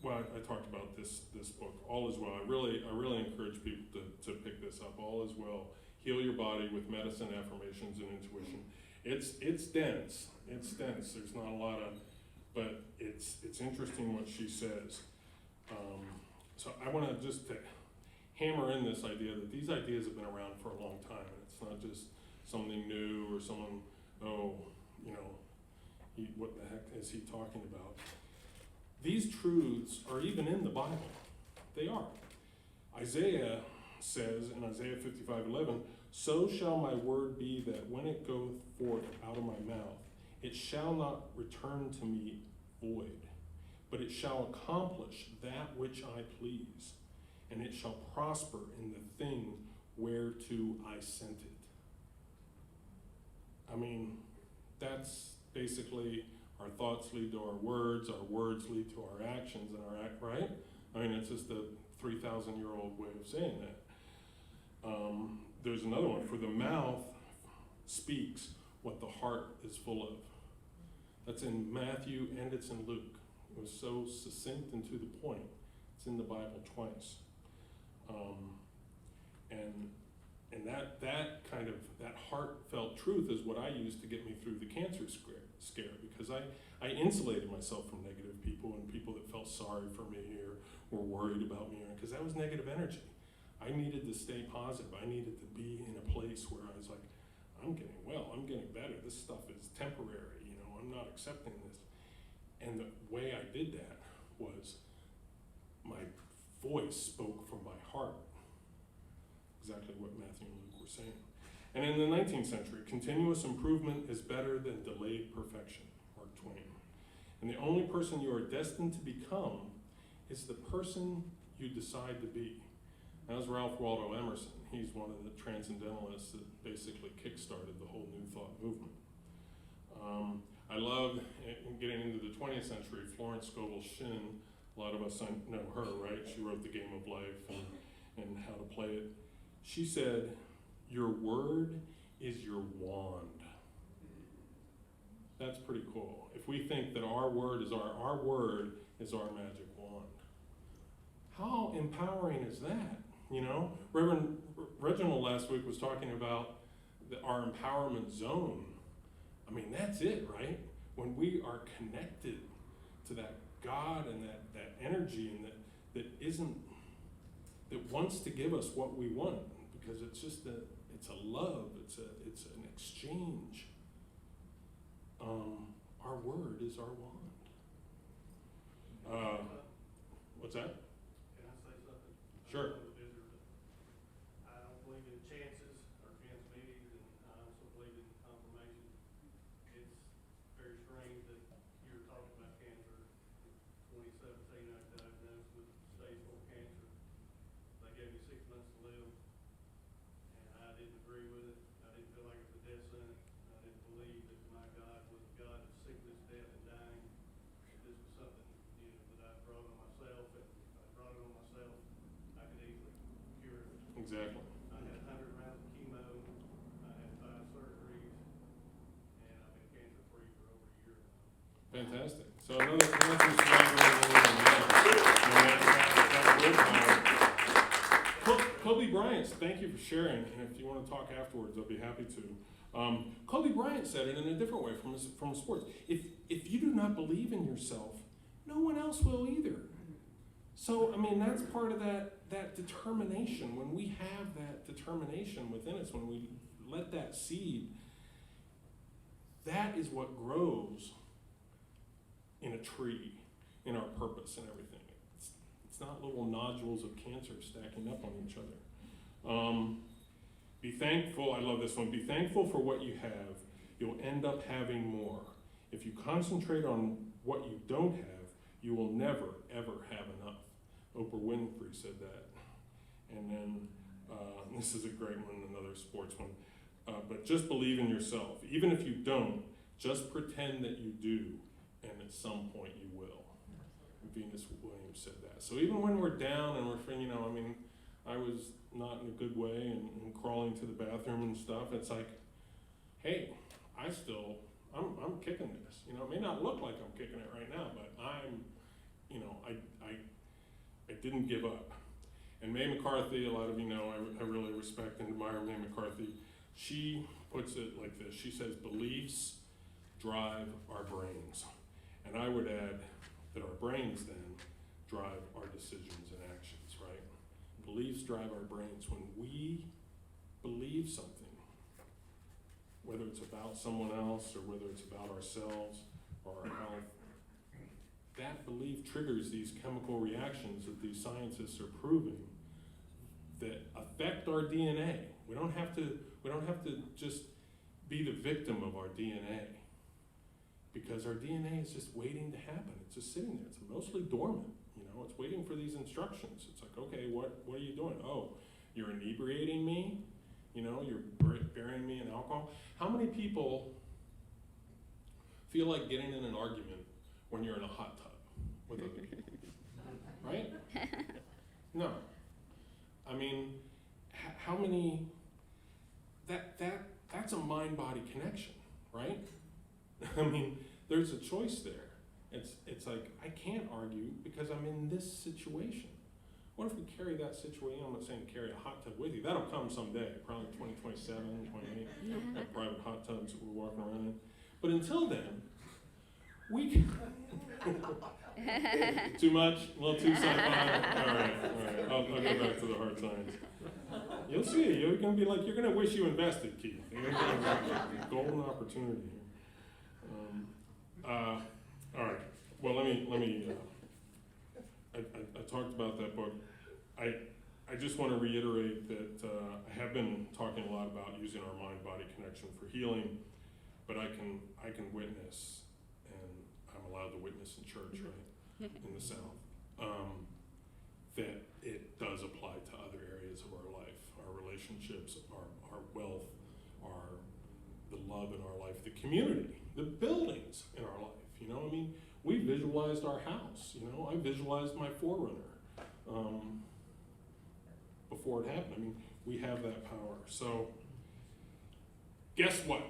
I talked about this book, All Is Well. I really encourage people to pick this up. All Is Well, Heal Your Body with Medicine, Affirmations, and Intuition. It's dense. There's not a lot of, but it's interesting what she says. So I want to just hammer in this idea that these ideas have been around for a long time, and it's not just something new or someone, you know, what the heck is he talking about? These truths are even in the Bible. They are. Isaiah says in Isaiah 55:11, so shall my word be that when it goeth forth out of my mouth, it shall not return to me void, but it shall accomplish that which I please, and it shall prosper in the thing whereto I sent it. I mean, that's basically our thoughts lead to our words lead to our actions, and our act, right? I mean, it's just a 3,000-year-old way of saying that. There's another one, for the mouth speaks what the heart is full of. That's in Matthew and it's in Luke. It was so succinct and to the point. It's in the Bible twice. And that kind of, that heartfelt truth is what I used to get me through the cancer scare, because I insulated myself from negative people and people that felt sorry for me or were worried about me, because that was negative energy. I needed to stay positive. I needed to be in a place where I was like, I'm getting well, I'm getting better. This stuff is temporary, you know, I'm not accepting this. And the way I did that was my voice spoke from my heart. Exactly what Matthew and Luke were saying. And in the 19th century, continuous improvement is better than delayed perfection, Mark Twain. And the only person you are destined to become is the person you decide to be. That was Ralph Waldo Emerson. He's one of the transcendentalists that basically kick-started the whole New Thought movement. I love, getting into the 20th century, Florence Scovel Shinn. A lot of us know her, right? She wrote The Game of Life and How to Play It. She said, your word is your wand. That's pretty cool. If we think that our word is our magic wand. How empowering is that? You know, Reverend Reginald last week was talking about our empowerment zone. I mean, that's it, right? When we are connected to that God and that energy and that wants to give us what we want, because it's just it's a love, it's an exchange. Our word is our wand. What's that? Can I say something? Sure. I don't believe in chances or chance meetings, and I also believe in confirmation. It's very strange that you're talking about cancer. In 2017, I was diagnosed with stage 4 cancer. They gave me 6 months to live, and I didn't agree with it. I didn't feel like it was a death sentence. I didn't believe that my God was a God of sickness, death, and dying. That this was something, that I brought on myself, and if I brought it on myself, I could easily cure it. exactly. I had 100 rounds of chemo, I had 5 surgeries, and I've been cancer-free for over a year now. Fantastic. So another Kobe Bryant, thank you for sharing. And if you want to talk afterwards, I'll be happy to. Kobe Bryant said it in a different way from sports. If you do not believe in yourself, no one else will either. So, I mean, that's part of that determination. When we have that determination within us, when we let that seed, that is what grows in a tree, in our purpose and everything. It's not little nodules of cancer stacking up on each other. Be thankful, I love this one, be thankful for what you have. You'll end up having more. If you concentrate on what you don't have, you will never, ever have enough. Oprah Winfrey said that. And then, this is a great one, another sports one. But just believe in yourself. Even if you don't, just pretend that you do, and at some point you will. Venus Williams said that. So even when we're down and we're feeling, I was not in a good way and crawling to the bathroom and stuff, it's like, hey, I'm kicking this. It may not look like I'm kicking it right now, but I didn't give up. And Mae McCarthy, a lot of you know, I really respect and admire Mae McCarthy. She puts it like this. She says, beliefs drive our brains. And I would add that our brains then drive our decisions and actions, right? Beliefs drive our brains. When we believe something, whether it's about someone else or whether it's about ourselves or our health, that belief triggers these chemical reactions that these scientists are proving that affect our DNA. We don't have to just be the victim of our DNA, because our DNA is just waiting to happen. It's just sitting there. It's mostly dormant. It's waiting for these instructions. It's like, okay, what are you doing? Oh, you're inebriating me. You're burying me in alcohol. How many people feel like getting in an argument when you're in a hot tub with other people? Right? No. How many? That's a mind-body connection, right? There's a choice there. It's like, I can't argue because I'm in this situation. What if we carry that situation? I'm not saying carry a hot tub with you. That'll come someday, probably 2027, 28, private hot tubs that we're walking around in. But until then, we can... Too much? A little too sci-fi? All right. I'll go back to the hard science. You'll see. You're going to wish you invested, Keith. You're going to have a golden opportunity here. All right. Well, let me. I talked about that book. I just want to reiterate that I have been talking a lot about using our mind-body connection for healing, but I can witness, and I'm allowed to witness in church, right, in the South, that it does apply to other areas of our life, our relationships, our wealth, the love in our life, the community, the buildings in our life. We visualized our house. I visualized my Forerunner before it happened. We have that power. So guess what?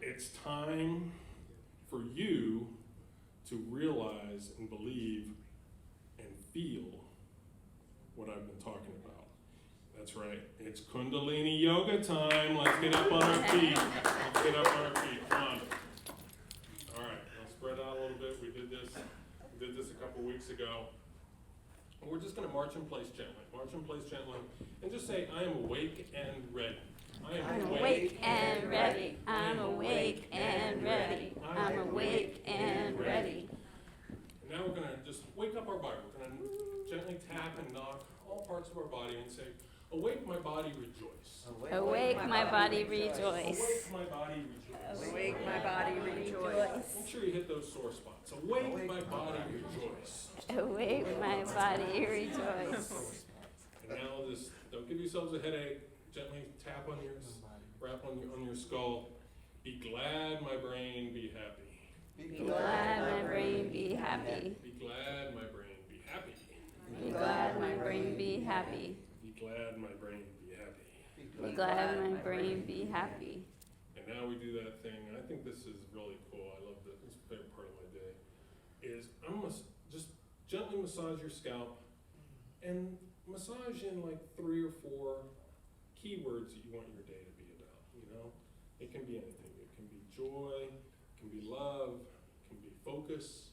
It's time for you to realize and believe and feel what I've been talking about. That's right. It's Kundalini Yoga time. Let's get up on our feet. Come on. All right. Now spread out a little bit. We did this a couple weeks ago. And we're just going to march in place gently. March in place gently. And just say, I am awake and ready. I'm awake and ready. I'm awake and ready. I'm awake and ready. And now we're going to just wake up our body. We're going to gently tap and knock all parts of our body and say, awake my body, rejoice. Awake my body, rejoice. Awake my body, rejoice. Awake my body, rejoice. Make sure you hit those sore spots. Awake my body, rejoice. Awake my body, rejoice. And now just don't give yourselves a headache. Gently tap on wrap on your skull. Be glad, my brain, be happy. Be glad, my brain, be happy. Be glad, my brain, be happy. Be glad, my brain, be happy. Be glad, my brain, be glad, my brain be happy. And now we do that thing, and I think this is really cool. I love this. This is a favorite part of my day. Is I'm gonna just gently massage your scalp and massage in like 3 or 4 keywords that you want your day to be about. You know, it can be anything. It can be joy, it can be love, it can be focus,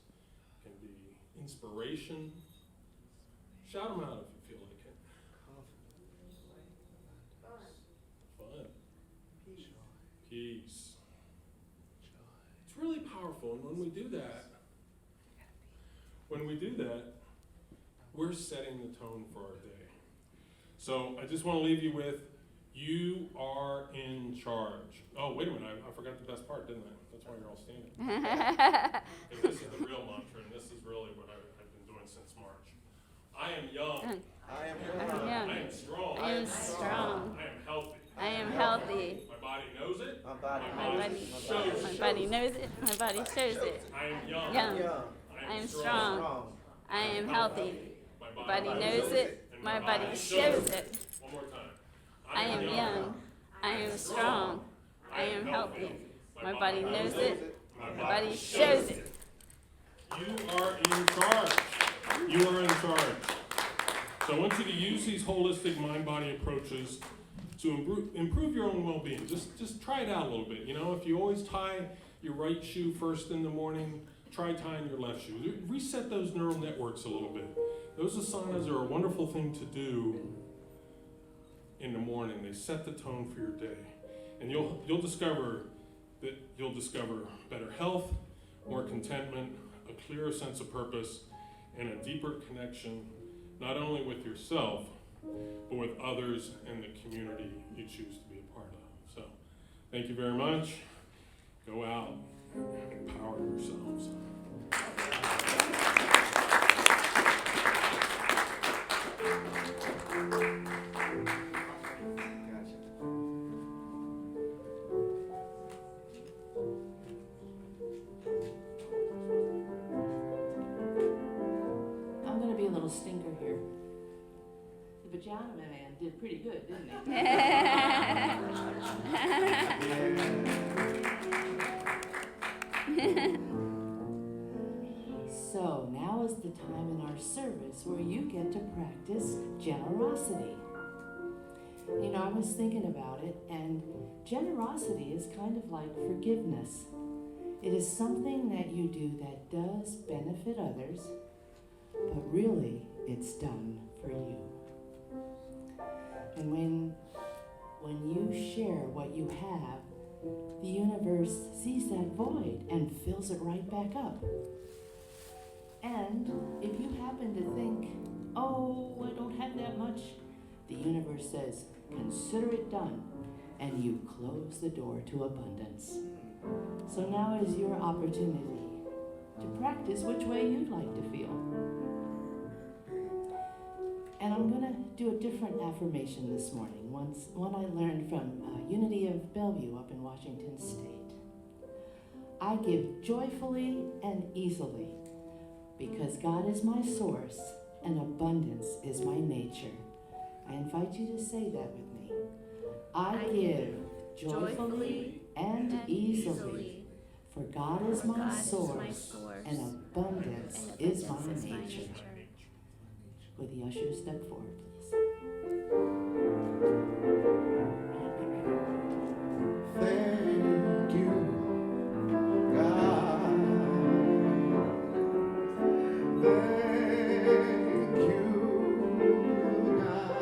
it can be inspiration. Shout them out if you feel like it. Fun. Peace. It's really powerful, and when we do that, we're setting the tone for our day. So I just want to leave you with, you are in charge. Oh, wait a minute, I forgot the best part, didn't I? That's why you're all standing. 'Cause this is the real mantra, and this is really what I've been doing since March. I am young. I am young. I am strong. I am strong. I am healthy. I am healthy. My body knows it. My body My body knows it. My body shows it. I am young. Young. young. I am strong. I am healthy. My My body knows it. My body shows it. One more time. I am young. I am strong. I am healthy. My body knows it. My body shows it. You are in charge. You are in charge. So I want you to use these holistic mind-body approaches to improve your own well-being. Just try it out a little bit. You know, if you always tie your right shoe first in the morning, try tying your left shoe. Reset those neural networks a little bit. Those asanas are a wonderful thing to do in the morning. They set the tone for your day. And you'll discover better health, more contentment, a clearer sense of purpose, and a deeper connection, not only with yourself, but with others and the community you choose to be a part of. So, thank you very much. Go out and empower yourselves. I'm gonna be a little stinker here. The pajama man did pretty good, didn't he? So now is the time in our service where you get to practice generosity. You know, I was thinking about it, and generosity is kind of like forgiveness. It is something that you do that does benefit others, but really it's done for you. And when you share what you have, the universe sees that void and fills it right back up. And if you happen to think, oh, I don't have that much, the universe says, consider it done, and you close the door to abundance. So now is your opportunity to practice which way you'd like to feel. And I'm going to do a different affirmation this morning, one I learned from Unity of Bellevue up in Washington State. I give joyfully and easily, because God is my source and abundance is my nature. I invite you to say that with me. I give joyfully and easily, for God is my source and abundance is my nature. Would the ushers step forward, please? Thank you, God. Thank you, God.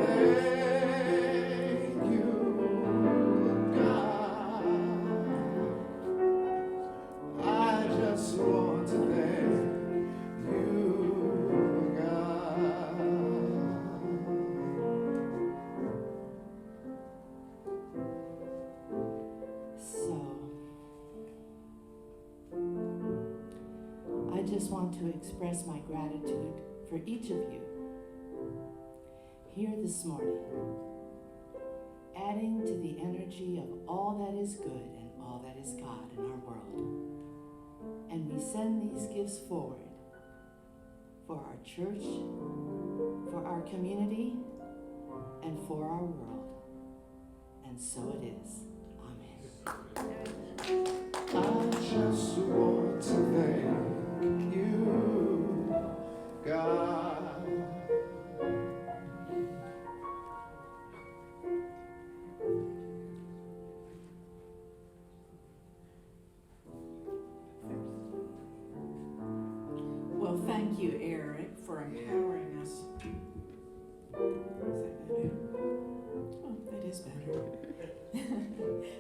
Thank you, God. I just want to thank you, God. So, I just want to express my gratitude for each of you here this morning, adding to the energy of all that is good and all that is God in our world. And we send these gifts forward for our church, for our community, and for our world. And so it is. Amen. I just want to thank you, God. Well, thank you, Eric, for empowering us. Is that better? Oh, that is better.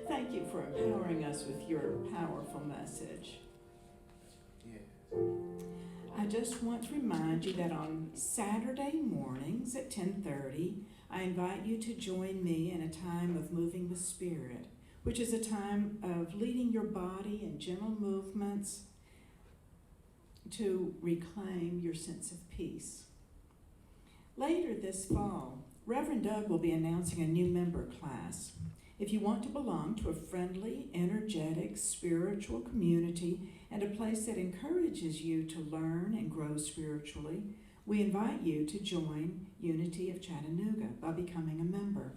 Thank you for empowering us with your powerful message. Yeah. I just want to remind you that on Saturday mornings at 10:30, I invite you to join me in a time of moving the Spirit, which is a time of leading your body in gentle movements to reclaim your sense of peace. Later this fall, Reverend Doug will be announcing a new member class. If you want to belong to a friendly, energetic, spiritual community and a place that encourages you to learn and grow spiritually, we invite you to join Unity of Chattanooga by becoming a member.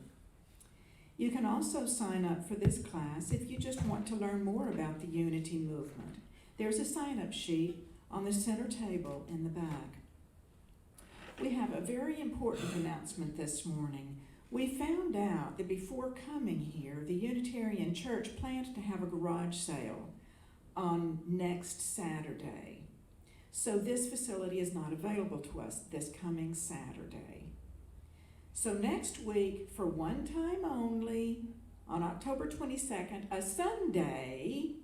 You can also sign up for this class if you just want to learn more about the Unity movement. There's a sign-up sheet on the center table in the back. We have a very important announcement this morning. We found out that before coming here, the Unitarian Church planned to have a garage sale on next Saturday. So this facility is not available to us this coming Saturday. So next week, for one time only, on October 22nd, a Sunday,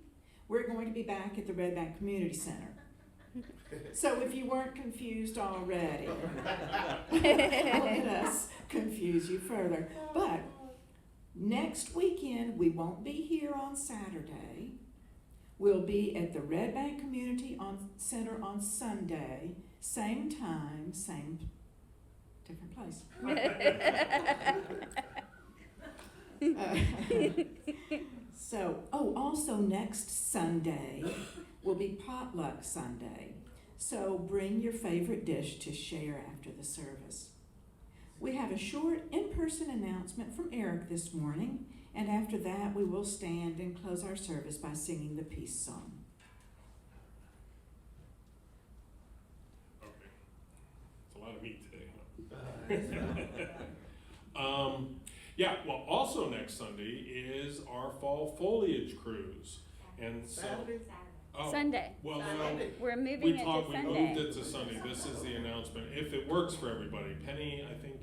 we're going to be back at the Red Bank Community Center. So if you weren't confused already, let us confuse you further. But next weekend, we won't be here on Saturday. We'll be at the Red Bank Community Center on Sunday, same time, same different place. Also next Sunday will be Potluck Sunday. So bring your favorite dish to share after the service. We have a short in-person announcement from Eric this morning, and after that we will stand and close our service by singing the peace song. Okay. It's a lot of meat today, huh? Yeah, well, also next Sunday is our fall foliage cruise. And so, Sunday. Well, no, We're moving we it to moved Sunday. it to Sunday. This is the announcement. If it works for everybody. Penny, I think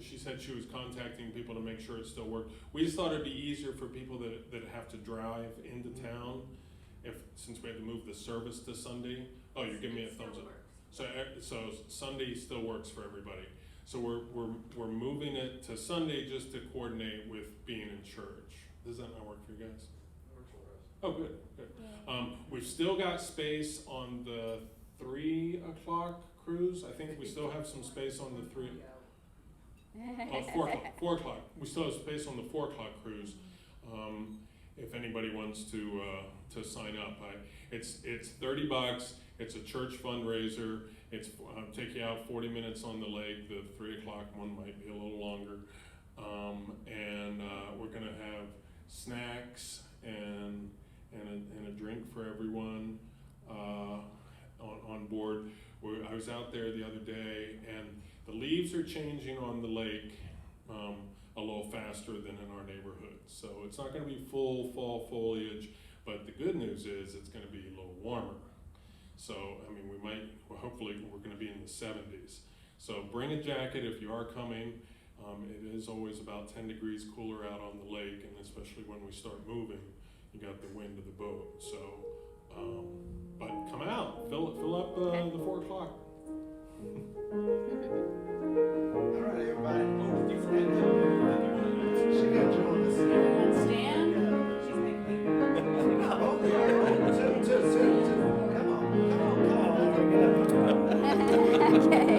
she said she was contacting people to make sure it still worked. We just thought it'd be easier for people that have to drive into town, since we had to move the service to Sunday. Oh, you're giving me a thumbs up. So Sunday still works for everybody. So we're moving it to Sunday just to coordinate with being in church. Does that not work for you guys? Oh, good. Yeah. We've still got space on the 3 o'clock cruise. I think we still have some space on the 4 o'clock. We still have space on the 4 o'clock cruise. If anybody wants to sign up, it's $30. It's a church fundraiser. It's take you out 40 minutes on the lake. The 3 o'clock one might be a little longer, and we're gonna have snacks and a drink for everyone on board. I was out there the other day, and the leaves are changing on the lake a little faster than in our neighborhood. So it's not going to be full fall foliage, but the good news is it's going to be a little warmer. So, I mean, hopefully we're going to be in the 70s. So bring a jacket if you are coming. It is always about 10 degrees cooler out on the lake, and especially when we start moving, you got the wind of the boat. So, but come out, fill up the 4 o'clock. All right, everybody. She got join us. Everyone stand. Two. Come on.